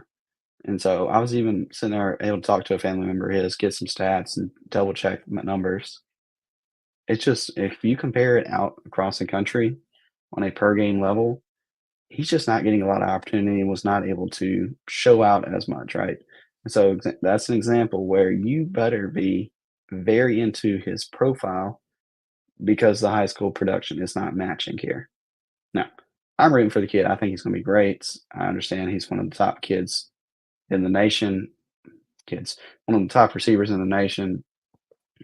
and so I was even sitting there able to talk to a family member of his, get some stats, and double check my numbers. It's just if you compare it out across the country on a per game level, he's just not getting a lot of opportunity and was not able to show out as much, right? And so that's an example where you better be very into his profile because the high school production is not matching here. Now, I'm rooting for the kid. I think he's going to be great. I understand he's one of the top kids in the nation. Kids, one of the top receivers in the nation,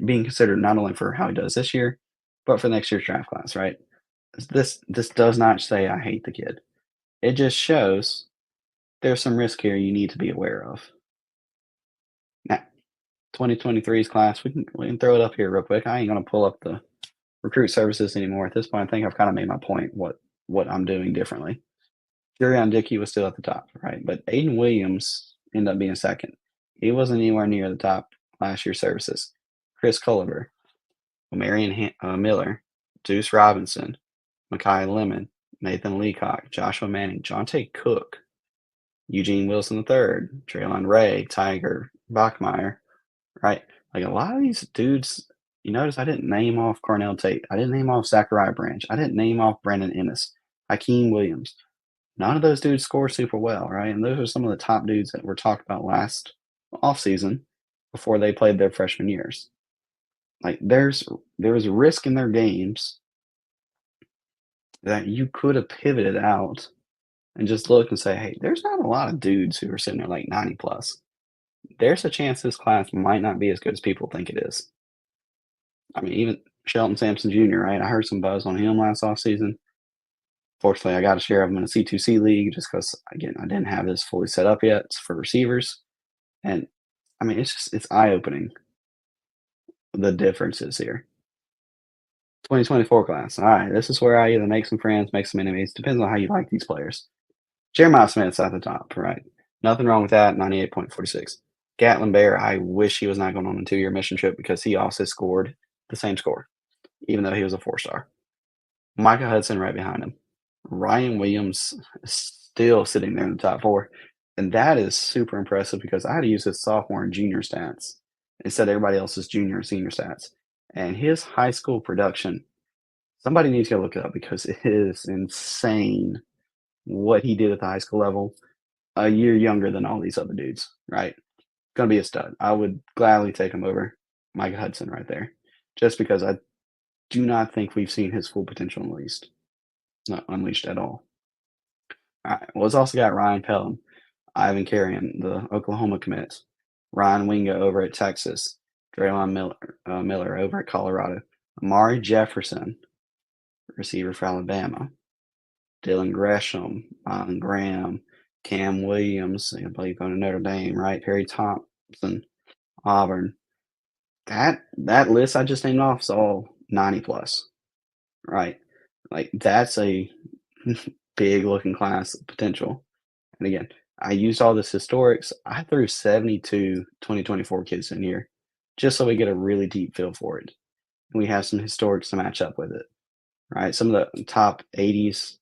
being considered not only for how he does this year, but for next year's draft class, right? This does not say I hate the kid. It just shows there's some risk here you need to be aware of. Now, 2023's class, we can throw it up here real quick. I ain't gonna pull up the recruit services anymore. At this point, I think I've kind of made my point what I'm doing differently. Jurion Dickey was still at the top, right? But Aiden Williams ended up being second. He wasn't anywhere near the top last year's services. Chris Culliver, Marion Miller, Deuce Robinson, Makai Lemon, Nathan Leacock, Joshua Manning, Jonte Cook, Eugene Wilson III, Traylon Ray, Tiger Bachmeyer, right? Like a lot of these dudes, you notice I didn't name off Cornell Tate. I didn't name off Zachariah Branch. I didn't name off Brandon Ennis, Hakeem Williams. None of those dudes score super well, right? And those are some of the top dudes that were talked about last offseason before they played their freshman years. Like there's risk in their games that you could have pivoted out and just look and say, hey, there's not a lot of dudes who are sitting there like 90 plus. There's a chance this class might not be as good as people think it is. I mean, even Shelton Sampson Jr., right? I heard some buzz on him last offseason. Fortunately, I got a share of him in a C2C league just because, again, I didn't have this fully set up yet for receivers. And I mean, it's eye opening the differences here. 2024 class. All right, this is where I either make some friends, make some enemies. Depends on how you like these players. Jeremiah Smith's at the top, right? Nothing wrong with that. 98.46. Gatlin Bear, I wish he was not going on a 2-year mission trip because he also scored the same score, even though he was a 4-star. Micah Hudson right behind him. Ryan Williams is still sitting there in the top 4. And that is super impressive because I had to use his sophomore and junior stats instead of everybody else's junior and senior stats. And his high school production, somebody needs to go look it up because it is insane what he did at the high school level. A year younger than all these other dudes, right? Gonna be a stud. I would gladly take him over Micah Hudson right there, just because I do not think we've seen his full potential unleashed, not unleashed at all. All right. Well, it's also got Ryan Pelham, Ivan Carrion, the Oklahoma commits, Ryan Wingo over at Texas, Draylon Miller over at Colorado, Amari Jefferson, receiver for Alabama, Dylan Gresham, Alan Graham, Cam Williams, I believe going to Notre Dame, right? Perry Thompson, Auburn. That list I just named off is all 90 plus, right? Like that's a big looking class potential. And again, I used all this historics. I threw 72 2024 kids in here just so we get a really deep feel for it. And we have some historics to match up with it, right? Some of the top 80s.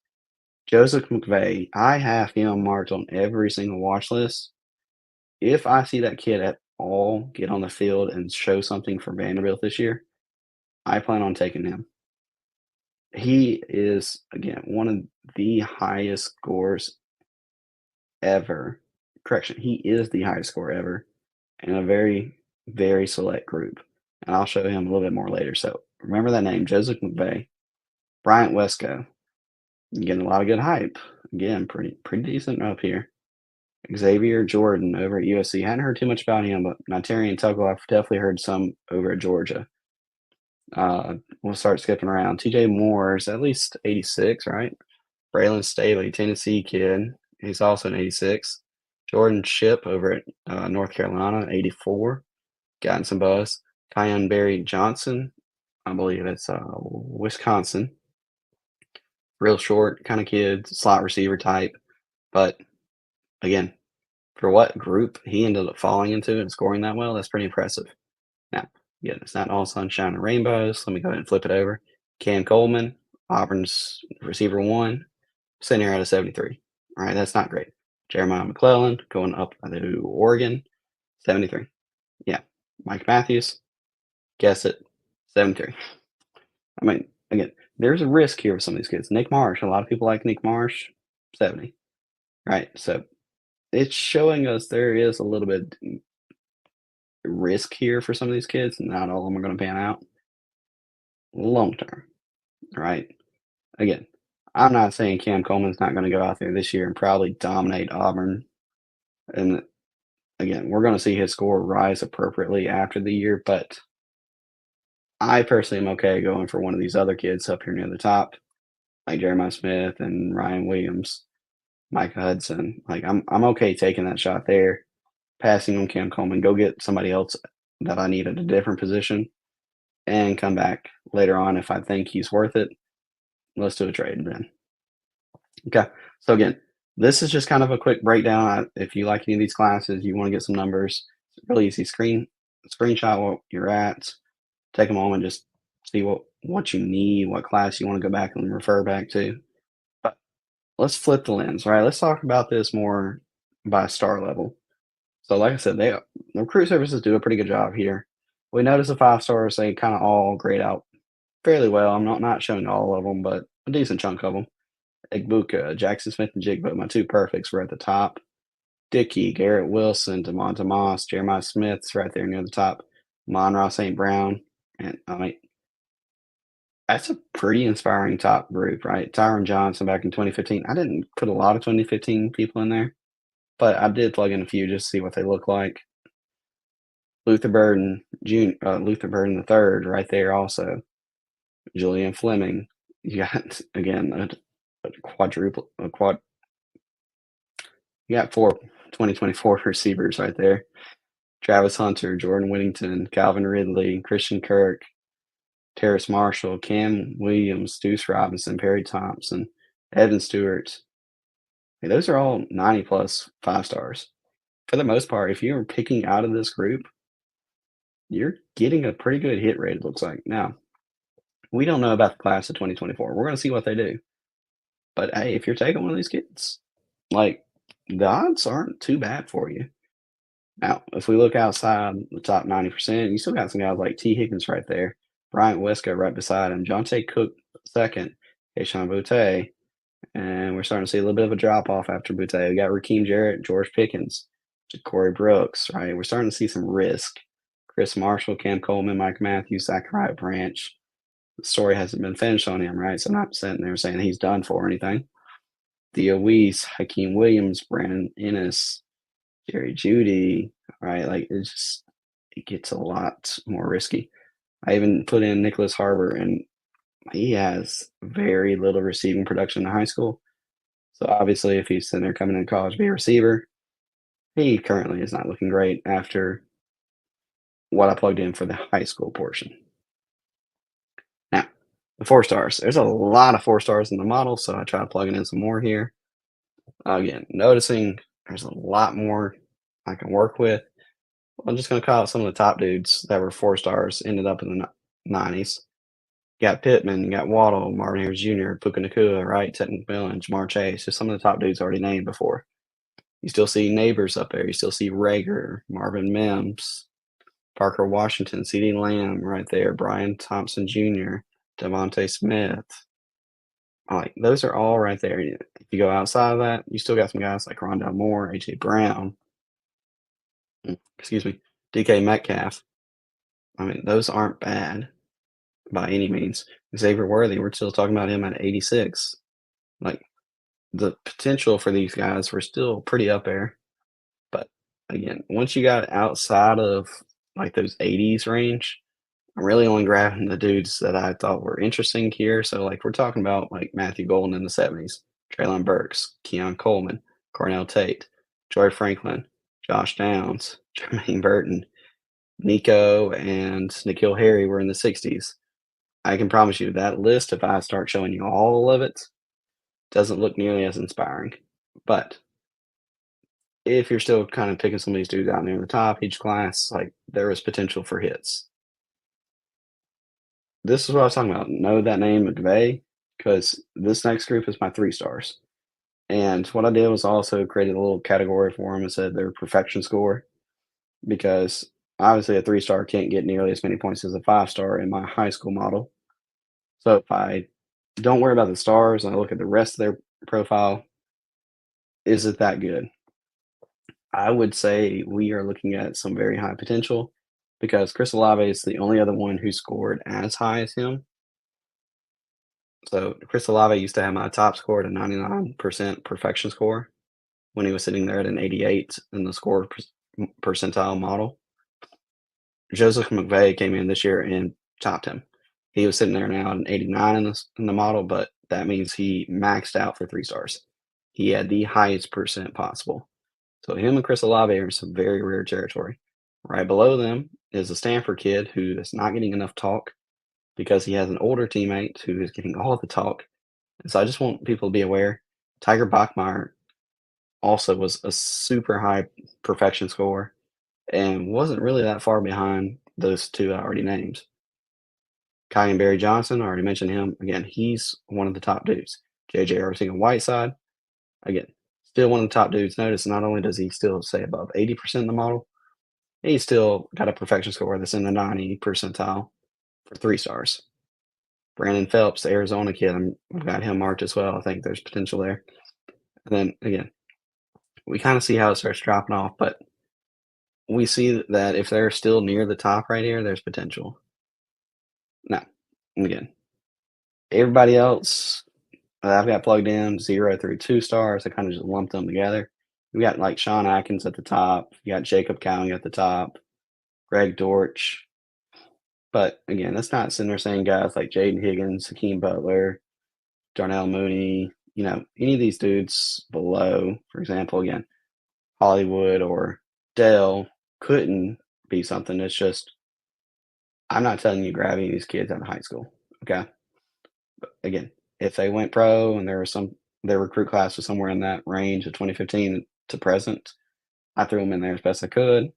Joseph McVeigh, I have him marked on every single watch list. If I see that kid at all get on the field and show something for Vanderbilt this year, I plan on taking him. He is, again, one of the highest scores ever. Correction, he is the highest scorer ever in a very, very select group. And I'll show him a little bit more later. So remember that name, Joseph McVeigh. Bryant Wesco, getting a lot of good hype. again, pretty decent up here. Xavier Jordan over at USC. Hadn't heard too much about him, but Nigerian Tuggle, I've definitely heard some over at Georgia. We'll start skipping around. TJ Moore's at least 86, right? Braylon Staley, Tennessee kid. He's also an 86. Jordan Ship over at North Carolina, 84. Gotten some buzz. Kyan Barry Johnson, I believe it's Wisconsin. Real short kind of kid, slot receiver type. But again, for what group he ended up falling into and scoring that well, that's pretty impressive. Now, again, it's not all sunshine and rainbows. Let me go ahead and flip it over. Cam Coleman, Auburn's receiver one, sitting here at a 73. All right, that's not great. Jeremiah McClellan going up to Oregon, 73. Yeah. Mike Matthews, guess it, 73. I mean, again, there's a risk here with some of these kids. Nick Marsh, a lot of people like Nick Marsh, 70. Right. So it's showing us there is a little bit risk here for some of these kids. Not all of them are going to pan out long term. Right. Again, I'm not saying Cam Coleman's not going to go out there this year and probably dominate Auburn. And again, we're going to see his score rise appropriately after the year. But I personally am okay going for one of these other kids up here near the top, like Jeremiah Smith and Ryan Williams, Micah Hudson. Like I'm okay taking that shot there, passing on Cam Coleman, go get somebody else that I need at a different position, and come back later on if I think he's worth it. Let's do a trade then. Okay. So again, this is just kind of a quick breakdown. If you like any of these classes, you want to get some numbers, it's really easy. Screenshot what you're at. Take a moment, just see what you need, what class you want to go back and refer back to. But let's flip the lens, right? Let's talk about this more by star level. So, like I said, the recruit services do a pretty good job here. We notice the 5 stars; they kind of all grade out fairly well. I'm not showing all of them, but a decent chunk of them. Egbuka, Jackson Smith, and Jigba, my two perfects, were at the top. Dickey, Garrett Wilson, Demonte Moss, Jeremiah Smith's right there near the top. Monroe St. Brown, and I mean that's a pretty inspiring top group, right? Tyron Johnson back in 2015. I didn't put a lot of 2015 people in there, but I did plug in a few just to see what they look like. Luther Burden the third, right there also. Julian Fleming. You got again a quadruple, a quad. You got 2024 receivers right there. Travis Hunter, Jordan Whittington, Calvin Ridley, Christian Kirk, Terrace Marshall, Cam Williams, Deuce Robinson, Perry Thompson, Evan Stewart. Hey, those are all 90 plus 5 stars. For the most part, if you're picking out of this group, you're getting a pretty good hit rate, it looks like. Now, we don't know about the class of 2024. We're going to see what they do. But hey, if you're taking one of these kids, like the odds aren't too bad for you. Now, if we look outside the top 90%, you still got some guys like T. Higgins right there, Bryant Wesco right beside him, Jonte Cook second, Keishon Butte, and we're starting to see a little bit of a drop off after Butte. We got Raheem Jarrett, George Pickens, Corey Brooks, right? We're starting to see some risk. Chris Marshall, Cam Coleman, Mike Matthews, Zachariah Branch. The story hasn't been finished on him, right? So I'm not sitting there saying he's done for or anything. Theo Weiss, Hakeem Williams, Brandon Ennis, Jerry Judy, right? Like it gets a lot more risky. I even put in Nicholas Harbor, and he has very little receiving production in high school. So obviously, if he's sitting there coming in college to be a receiver, he currently is not looking great after what I plugged in for the high school portion. Now, the 4 stars. There's a lot of 4 stars in the model, so I try to plug in some more here. Again, noticing there's a lot more I can work with. I'm just going to call out some of the top dudes that were 4 stars, ended up in the 90s. You got Pittman, you got Waddle, Marvin Harris Jr., Puka Nakua, right? Ted McMillan, Jamar Chase, just some of the top dudes already named before. You still see Neighbors up there. You still see Rager, Marvin Mims, Parker Washington, CeeDee Lamb right there, Brian Thompson Jr., Devontae Smith. Like those are all right there. If you go outside of that, you still got some guys like Rondell Moore, AJ Brown, excuse me, DK Metcalf. I mean, those aren't bad by any means. Xavier Worthy, we're still talking about him at 86. Like the potential for these guys were still pretty up there. But again, once you got outside of like those 80s range, I'm really only grabbing the dudes that I thought were interesting here. So like we're talking about like Matthew Golden in the 70s, Traylon Burks, Keon Coleman, Cornell Tate, Joy Franklin, Josh Downs, Jermaine Burton, Nico, and N'Keal Harry were in the 60s. I can promise you that list, if I start showing you all of it, doesn't look nearly as inspiring. But if you're still kind of picking some of these dudes out near the top each class, like there is potential for hits. This is what I was talking about. Know that name, McVeigh, because this next group is my 3 stars. And what I did was also created a little category for them and said their perfection score, because obviously a 3 star can't get nearly as many points as a 5 star in my high school model. So if I don't worry about the stars and I look at the rest of their profile, is it that good? I would say we are looking at some very high potential because Chris Olave is the only other one who scored as high as him. So Chris Olave used to have my top score at a 99% perfection score when he was sitting there at an 88 in the score percentile model. Joseph McVeigh came in this year and topped him. He was sitting there now at an 89 in the model, but that means he maxed out for 3 stars. He had the highest percent possible. So him and Chris Olave are in some very rare territory. Right below them is a Stanford kid who is not getting enough talk because he has an older teammate who is getting all the talk. And so I just want people to be aware. Tiger Bachmeyer also was a super high perfection score and wasn't really that far behind those two I already named. Kyan Barry Johnson, I already mentioned him. Again, he's one of the top dudes. JJ Arcega-Whiteside, again, still one of the top dudes. Notice not only does he still say above 80% in the model, he's still got a perfection score that's in the 90 percentile for 3 stars. Brandon Phelps, the Arizona kid, I've got him marked as well. I think there's potential there. And then again, we kind of see how it starts dropping off, but we see that if they're still near the top right here, there's potential. Now, again, everybody else I've got plugged in 0 through 2 stars. I kind of just lumped them together. We got like Sean Atkins at the top. You got Jacob Cowing at the top. Greg Dortch. But again, that's not sitting there saying guys like Jaden Higgins, Hakeem Butler, Darnell Mooney, any of these dudes below, for example, again, Hollywood or Dell couldn't be something. It's just, I'm not telling you grab any of these kids out of high school. Okay. But again, if they went pro and their recruit class was somewhere in that range of 2015 to present, I threw them in there as best I could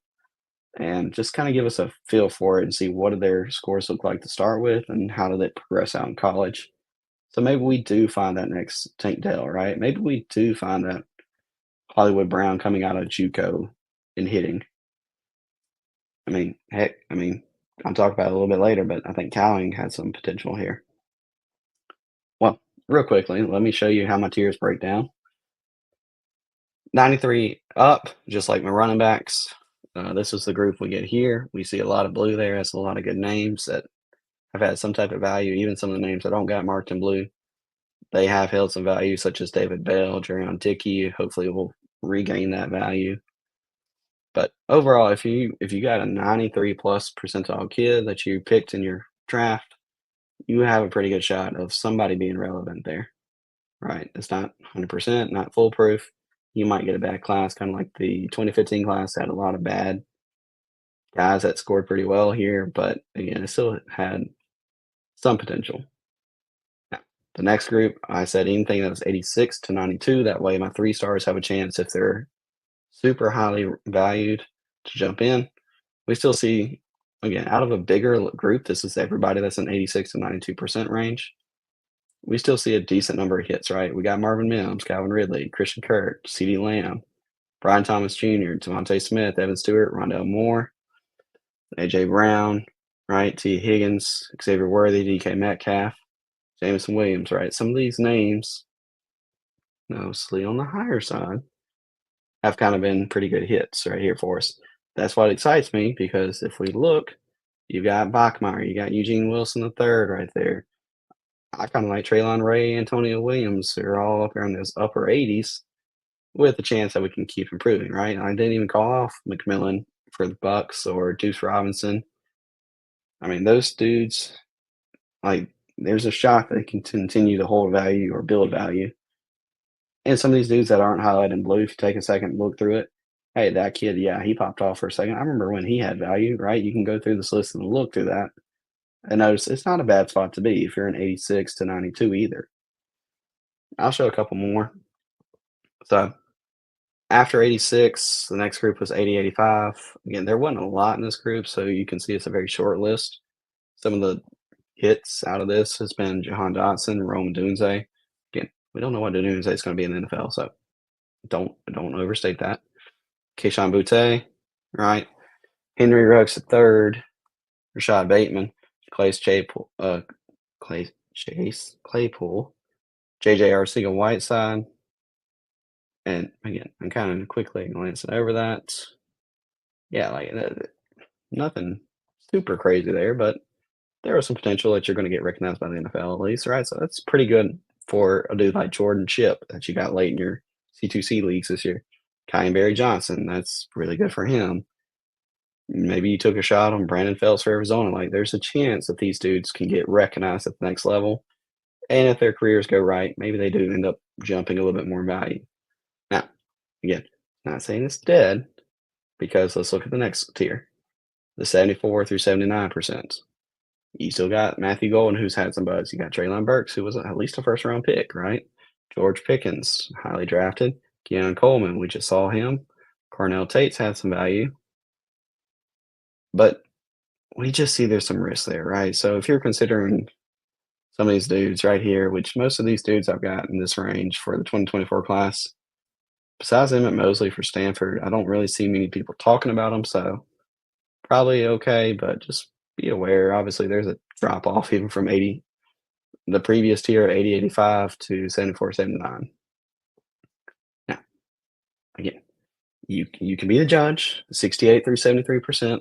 and just kind of give us a feel for it and see what do their scores look like to start with and how do they progress out in college. So maybe we do find that next Tank Dell, right? Maybe we do find that Hollywood Brown coming out of JUCO and hitting. I mean, heck, I'll talk about it a little bit later, but I think Cowing has some potential here. Well, real quickly, let me show you how my tiers break down. 93 up, just like my running backs. This is the group we get here. We see a lot of blue there. That's a lot of good names that have had some type of value. Even some of the names that don't got marked in blue, they have held some value, such as David Bell, Jerion Dickey. Hopefully, we'll regain that value. But overall, if you got a 93 plus percentile kid that you picked in your draft, you have a pretty good shot of somebody being relevant there, right? It's not 100%, not foolproof. You might get a bad class, kind of like the 2015 class had a lot of bad guys that scored pretty well here, but again, it still had some potential. Now, the next group, I said anything that was 86 to 92. That way, my 3 stars have a chance if they're super highly valued to jump in. We still see, again, out of a bigger group, this is everybody that's in 86 to 92% range. We still see a decent number of hits, right? We got Marvin Mims, Calvin Ridley, Christian Kirk, CeeDee Lamb, Brian Thomas Jr., Devontae Smith, Evan Stewart, Rondell Moore, A.J. Brown, right? T. Higgins, Xavier Worthy, DK Metcalf, Jameson Williams, right? Some of these names, mostly on the higher side, have kind of been pretty good hits right here for us. That's what excites me because if we look, you got Bachmeyer, you got Eugene Wilson III right there. I kind of like Traylon Ray, Antonio Williams. They're all up around those upper 80s with the chance that we can keep improving, right? I didn't even call off McMillan for the Bucks or Deuce Robinson. I mean, those dudes, like, there's a shot they can continue to hold value or build value. And some of these dudes that aren't highlighted in blue, if you take a second and look through it, hey, that kid, yeah, he popped off for a second. I remember when he had value, right? You can go through this list and look through that and notice it's not a bad spot to be if you're an 86 to 92 either. I'll show a couple more. So after 86, the next group was 80, 85. Again, there wasn't a lot in this group, so you can see it's a very short list. Some of the hits out of this has been Jahan Dotson, Rome Dunze. Again, we don't know what Dunze is going to be in the NFL, so don't overstate that. Keyshawn Butte, right? Henry Ruggs III, Rashad Bateman, Claypool, J.J. Arcega-Whiteside, and again, I'm kind of quickly glancing over that. Yeah, like nothing super crazy there, but there was some potential that you're going to get recognized by the NFL at least, right? So that's pretty good for a dude like Jordan Chip that you got late in your C2C leagues this year. Kyan Barry Johnson, that's really good for him. Maybe you took a shot on Brandon Phelps for Arizona. Like, there's a chance that these dudes can get recognized at the next level. And if their careers go right, maybe they do end up jumping a little bit more in value. Now, again, not saying it's dead, because let's look at the next tier, the 74 through 79%. You still got Matthew Golden, who's had some buzz. You got Treylon Burks, who was at least a first round pick, right? George Pickens, highly drafted. Keon Coleman, we just saw him. Cornell Tate's had some value. But we just see there's some risk there, right? So if you're considering some of these dudes right here, which most of these dudes I've got in this range for the 2024 class, besides Emmett Mosley for Stanford, I don't really see many people talking about them. So probably okay, but just be aware. Obviously, there's a drop off even from 80, the previous tier, 80, 85 to 74, 79. Now, again, you can be the judge, 68 through 73%.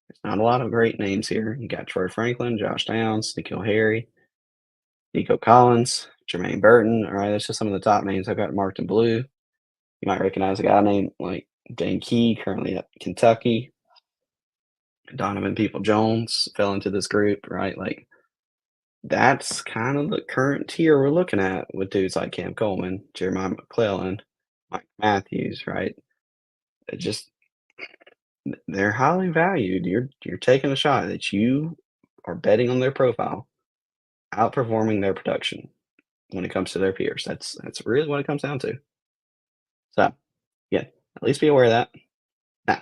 There's not a lot of great names here. You got Troy Franklin, Josh Downs, N'Keal Harry, Nico Collins, Jermaine Burton. All right, that's just some of the top names I've got marked in blue. You might recognize a guy named like Dane Key, currently at Kentucky. Donovan People-Jones fell into this group, right? Like, that's kind of the current tier we're looking at with dudes like Cam Coleman, Jeremiah McClellan, Mike Matthews, right? It just they're highly valued. You're taking a shot that you are betting on their profile, outperforming their production when it comes to their peers. That's really what it comes down to. So, yeah, at least be aware of that. Now,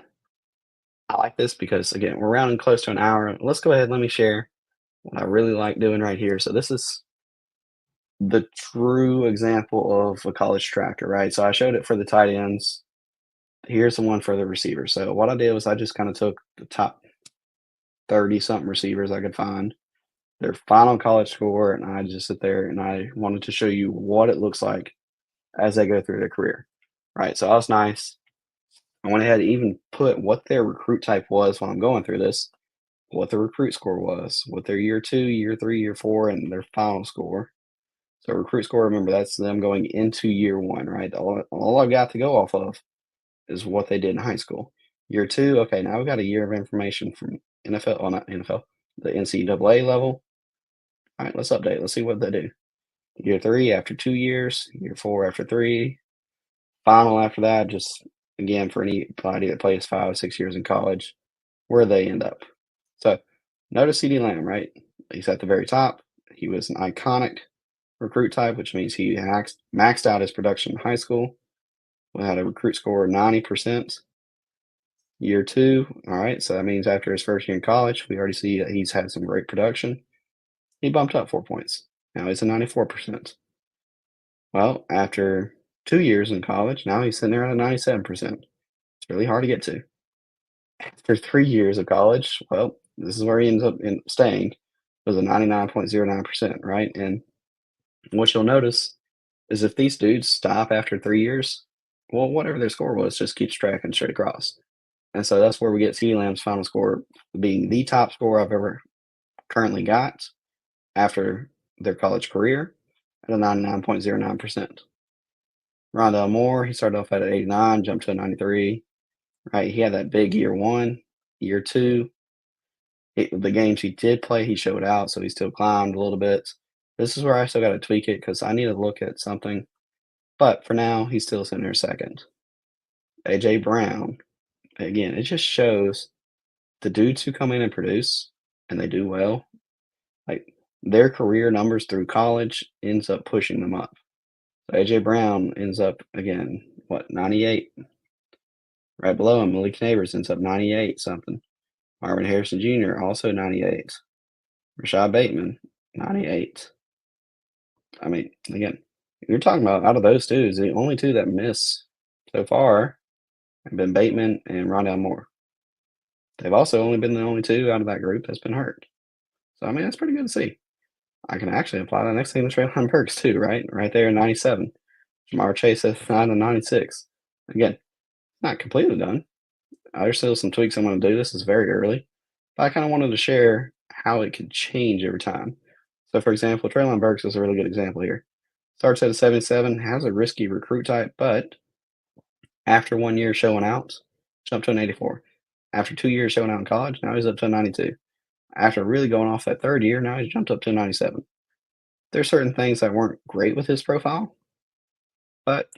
I like this because again, we're rounding close to an hour. Let's go ahead. Let me share what I really like doing right here. So this is the true example of a college tracker, right? So I showed it for the tight ends. Here's the one for the receivers. So what I did was I just kind of took the top 30 something receivers I could find, their final college score, and I just sit there and I wanted to show you what it looks like as they go through their career, right? So I was nice. I went ahead and even put what their recruit type was when I'm going through this, what the recruit score was, what their year 2, year 3, year 4, and their final score. So recruit score, remember, that's them going into year 1, right? All I've got to go off of is what they did in high school. Year 2, okay, now we've got a year of information from NFL, well, not NFL, the NCAA level. All right, let's update. Let's see what they do. Year 3 after 2 years, year 4 after 3, final after that, just again for anybody that plays 5, 6 years in college, where they end up. So notice CD Lamb, right? He's at the very top. He was an iconic recruit type, which means he maxed out his production in high school. We had a recruit score of 90%. Year 2, all right, so that means after his first year in college, we already see that he's had some great production. He bumped up 4 points. Now he's a 94%. Well, after 2 years in college, now he's sitting there at a 97%. It's really hard to get to. After 3 years of college, well, this is where he ends up staying. It was a 99.09%, right? And what you'll notice is if these dudes stop after 3 years, well, whatever their score was just keeps tracking straight across. And so that's where we get CeeDee Lamb's final score being the top score I've ever currently got after their college career at a 99.09%. Rondell Moore, he started off at an 89, jumped to a 93, right? He had that big year one, year two. The games he did play, he showed out, so he still climbed a little bit. This is where I still got to tweak it because I need to look at something. But for now, he's still sitting there second. AJ Brown, again, it just shows the dudes who come in and produce and they do well, like their career numbers through college ends up pushing them up. So AJ Brown ends up again, what, 98? Right below him, Malik Neighbors ends up 98 something. Marvin Harrison Jr. also 98. Rashad Bateman, 98. I mean, again, you're talking about out of those two, the only two that miss so far have been Bateman and Rondell Moore. They've also only been the only two out of that group that's been hurt. So I mean, that's pretty good to see. I can actually apply the next thing to Traylon Burks too, right? Right there in 97. Jamar Chase at 9 and 96. Again, not completely done. There's still some tweaks I'm going to do. This is very early, but I kind of wanted to share how it could change over time. So, for example, Traylon Burks is a really good example here. Starts at a 77, has a risky recruit type, but after 1 year showing out, jumped to an 84. After 2 years showing out in college, now he's up to a 92. After really going off that third year, now he's jumped up to a 97. There's certain things that weren't great with his profile, but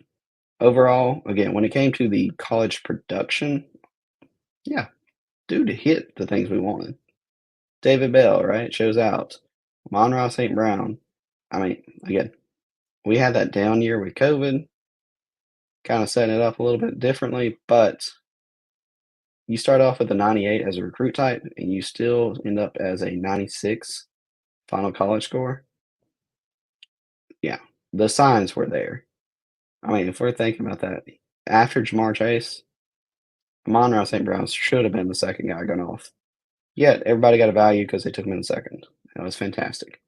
overall, again, when it came to the college production, yeah, dude hit the things we wanted. David Bell, right, shows out. Monroe St. Brown. I mean, again, we had that down year with COVID, kind of setting it up a little bit differently, but you start off with a 98 as a recruit type, and you still end up as a 96 final college score. Yeah, the signs were there. I mean, if we're thinking about that, after Jamar Chase, Monroe St. Brown should have been the second guy going off. Yet everybody got a value because they took him in the second. That was fantastic.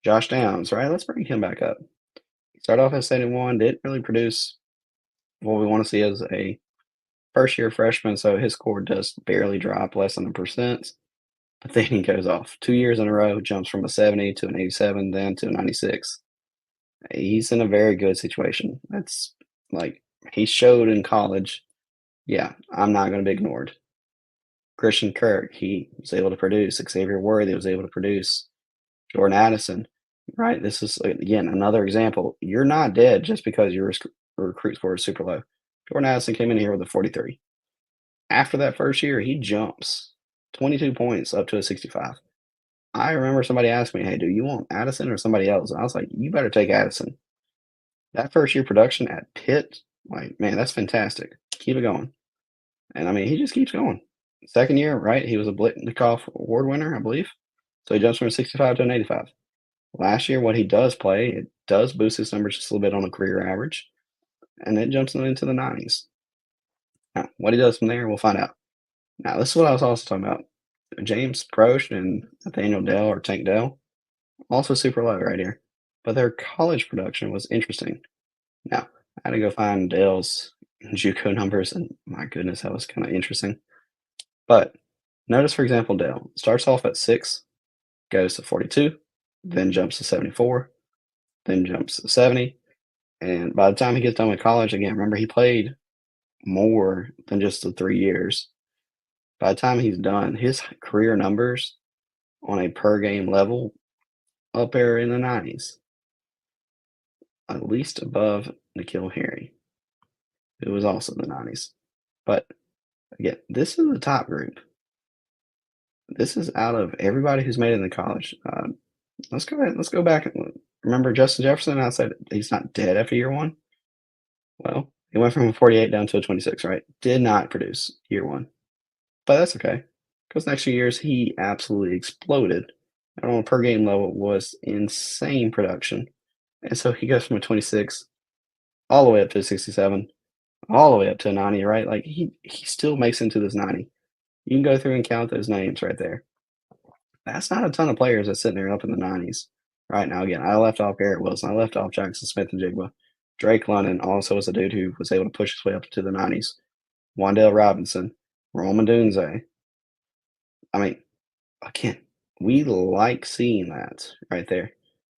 Josh Downs, right? Let's bring him back up. He started off as 71, didn't really produce what we want to see as a first year freshman, so his score does barely drop, less than a percent. But then he goes off 2 years in a row, jumps from a 70 to an 87, then to a 96. He's in a very good situation. That's like he showed in college. Yeah, I'm not going to be ignored. Christian Kirk, he was able to produce. Xavier Worthy was able to produce. Jordan Addison, right? This is again another example. You're not dead just because your recruit score is super low. Jordan Addison came in here with a 43. After that first year, he jumps 22 points up to a 65. I remember somebody asked me, "Hey, do you want Addison or somebody else?" And I was like, "You better take Addison." That first year production at Pitt, like man, that's fantastic. Keep it going. And I mean, he just keeps going. Second year, right? He was a Blitnikoff Award winner, I believe. So he jumps from a 65 to an 85. Last year, what he does play, it does boost his numbers just a little bit on a career average, and it jumps into the 90s. Now, what he does from there, we'll find out. Now, this is what I was also talking about. James Proche and Nathaniel Dell or Tank Dell, also super low right here. But their college production was interesting. Now, I had to go find Dell's JUCO numbers, and my goodness, that was kind of interesting. But notice, for example, Dell starts off at 6, goes to 42, then jumps to 74, then jumps to 70. And by the time he gets done with college, again, remember he played more than just the 3 years. By the time he's done, his career numbers on a per game level up there in the 90s, at least above N'Keal Harry, who was also in the 90s. But again, this is the top group. This is out of everybody who's made it in the college. Let's go ahead. Let's go back. Remember Justin Jefferson? I said he's not dead after year one. Well, he went from a 48 down to a 26, right? Did not produce year one. But that's okay. Because next few years, he absolutely exploded. And on a per game level was insane production. And so he goes from a 26 all the way up to a 67, all the way up to a 90, right? Like he still makes into this 90. You can go through and count those names right there. That's not a ton of players that's sitting there up in the 90s right now. Again, I left off Garrett Wilson. I left off Jackson Smith and Jigba. Drake London also was a dude who was able to push his way up to the 90s. Wandale Robinson, Roman Dunze. I mean, again, we like seeing that right there.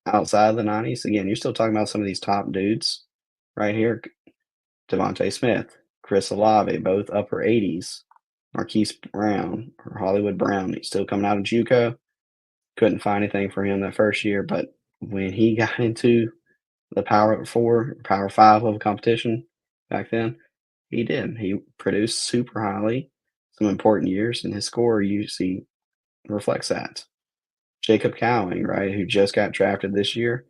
outside of the 90s, again, you're still talking about some of these top dudes right here. Devontae Smith, Chris Olave, both upper 80s. Marquise Brown or Hollywood Brown, he's still coming out of JUCO. Couldn't find anything for him that first year, but when he got into the Power 4, Power 5 level competition back then, he did. He produced super highly some important years, and his score usually reflects that. Jacob Cowing, right, who just got drafted this year.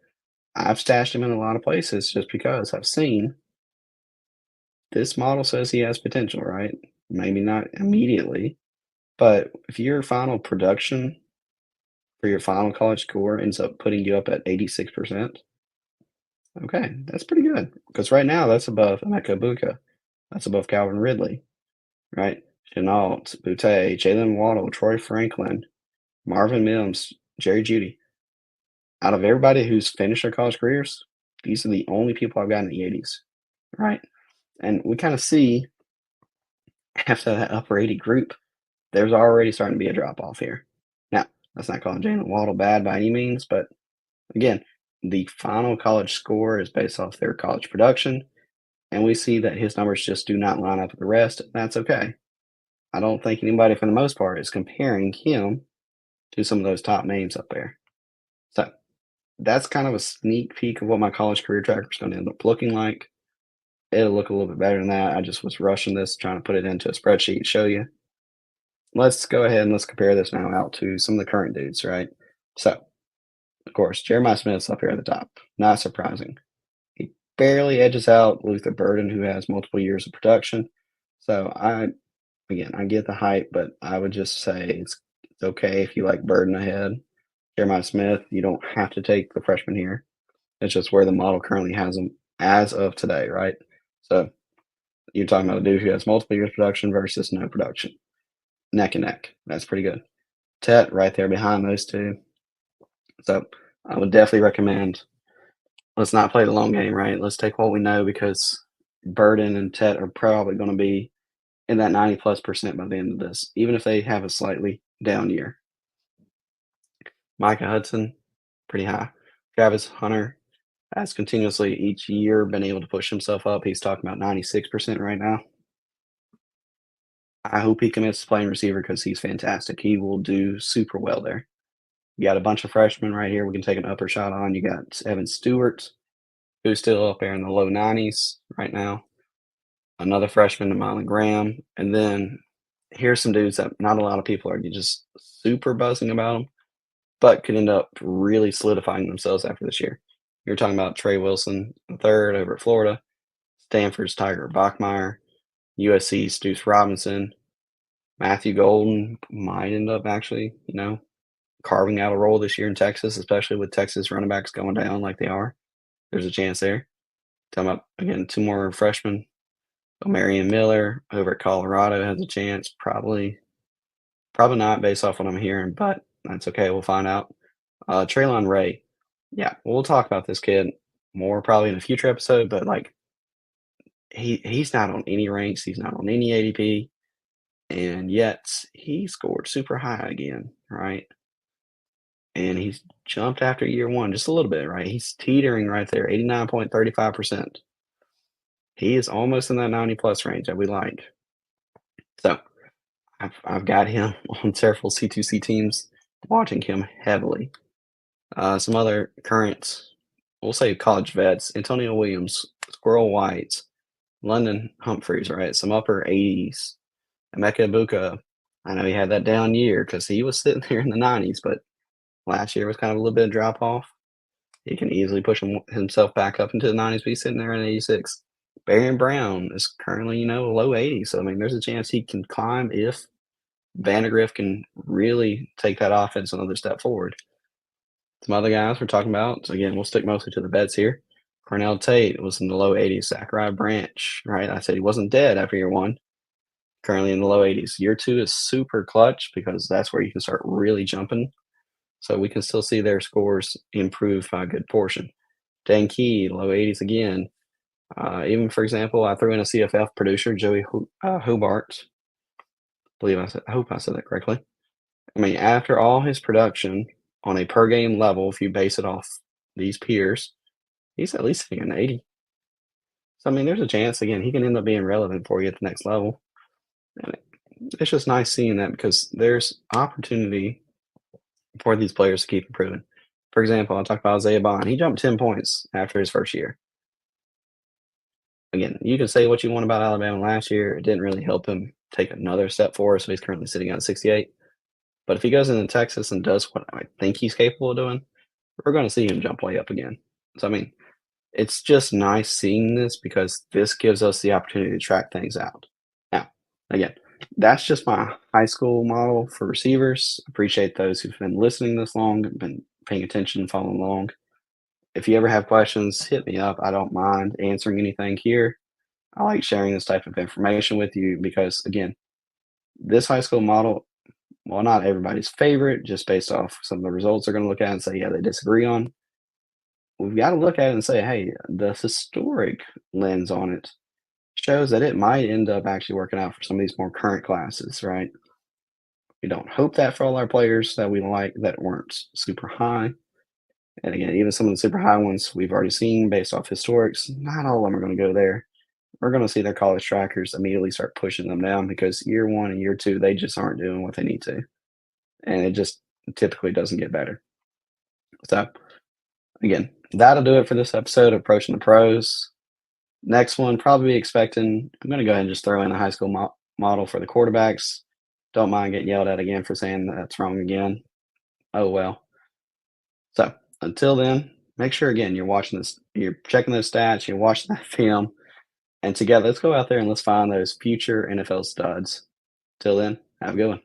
I've stashed him in a lot of places just because I've seen this model says he has potential, right? Maybe not immediately, but if your final production for your final college score ends up putting you up at 86%, okay, that's pretty good. Because right now that's above Emeka Buka. That's above Calvin Ridley, right? Chenault, Boutte, Jalen Waddle, Troy Franklin, Marvin Mims, Jerry Judy. Out of everybody who's finished their college careers, these are the only people I've got in the 80s, right? And we kind of see after that upper 80 group, there's already starting to be a drop off here. Now, that's not calling Jalen Waddle bad by any means, but again, the final college score is based off their college production, and we see that his numbers just do not line up with the rest. That's okay. I don't think anybody, for the most part, is comparing him to some of those top names up there. So that's kind of a sneak peek of what my college career tracker is going to end up looking like. It'll look a little bit better than that. I just was rushing this, trying to put it into a spreadsheet and show you. Let's go ahead and let's compare this now out to some of the current dudes, right? So, of course, Jeremiah Smith's up here at the top. Not surprising. He barely edges out Luther Burden, who has multiple years of production. So I get the hype, but I would just say it's okay if you like Burden ahead. Jeremiah Smith, you don't have to take the freshman here. It's just where the model currently has him as of today, right? So you're talking about a dude who has multiple years of production versus no production. Neck and neck. That's pretty good. Tet right there behind those two. So I would definitely recommend let's not play the long game, right? Let's take what we know because Burden and Tet are probably going to be in that 90+% by the end of this, even if they have a slightly down year. Micah Hudson, pretty high. Travis Hunter has continuously each year been able to push himself up. He's talking about 96% right now. I hope he commits to playing receiver because he's fantastic. He will do super well there. You got a bunch of freshmen right here we can take an upper shot on. You got Evan Stewart, who's still up there in the low 90s right now. Another freshman, Miley Graham. And then here's some dudes that not a lot of people are just super buzzing about them, but could end up really solidifying themselves after this year. You're talking about Trey Wilson, the third over at Florida, Stanford's Tiger Bachmeyer, USC's Deuce Robinson, Matthew Golden might end up actually, carving out a role this year in Texas, especially with Texas running backs going down like they are. There's a chance there. Talking about, again, two more freshmen. Marion Miller over at Colorado has a chance. Probably not based off what I'm hearing, but that's okay. We'll find out. Traylon Ray. Yeah, we'll talk about this kid more probably in a future episode, but like he's not on any ranks, he's not on any ADP, and yet he scored super high again, right? And he's jumped after year one just a little bit, right? He's teetering right there, 89.35%. He is almost in that 90+ range that we like. So I've got him on several C2C teams, watching him heavily. Some other current, we'll say college vets, Antonio Williams, Squirrel White, London Humphreys, right? Some upper 80s. Emeka Buka, I know he had that down year because he was sitting there in the 90s, but last year was kind of a little bit of drop off. He can easily push himself back up into the 90s, but he's sitting there in 86. Barron Brown is currently, low 80s. So, I mean, there's a chance he can climb if Vandegrift can really take that offense another step forward. Some other guys we're talking about, so again, we'll stick mostly to the vets here. Cornell Tate was in the low 80s. Zachariah Branch, right? I said he wasn't dead after year one. Currently in the low 80s. Year two is super clutch because that's where you can start really jumping. So we can still see their scores improve by a good portion. Dan Key, low 80s again. Even, for example, I threw in a CFF producer, Joey Hobart. I hope I said that correctly. I mean, after all his production on a per game level, if you base it off these peers, he's at least hitting an 80. So, I mean, there's a chance, again, he can end up being relevant for you at the next level. And it's just nice seeing that because there's opportunity for these players to keep improving. For example, I'll talk about Isaiah Bond. He jumped 10 points after his first year. Again, you can say what you want about Alabama last year. It didn't really help him take another step forward, so he's currently sitting at 68. But if he goes into Texas and does what I think he's capable of doing, we're going to see him jump way up again. So, I mean, it's just nice seeing this because this gives us the opportunity to track things out. Now, again, that's just my high school model for receivers. Appreciate those who've been listening this long, been paying attention, following along. If you ever have questions, hit me up. I don't mind answering anything here. I like sharing this type of information with you because, again, this high school model, well, not everybody's favorite, just based off some of the results they're going to look at and say, yeah, they disagree on. We've got to look at it and say, hey, the historic lens on it shows that it might end up actually working out for some of these more current classes, right? We don't hope that for all our players that we like that weren't super high. And again, even some of the super high ones we've already seen based off historics, not all of them are going to go there. We're going to see their college trackers immediately start pushing them down because year one and year two, they just aren't doing what they need to. And it just typically doesn't get better. So, again, that'll do it for this episode of Approaching the Pros. Next one, probably expecting, I'm going to go ahead and just throw in a high school model for the quarterbacks. Don't mind getting yelled at again for saying that's wrong again. Oh, well. So, until then, make sure, again, you're watching this, you're checking those stats, you're watching that film. And together, let's go out there and let's find those future NFL studs. Till then, have a good one.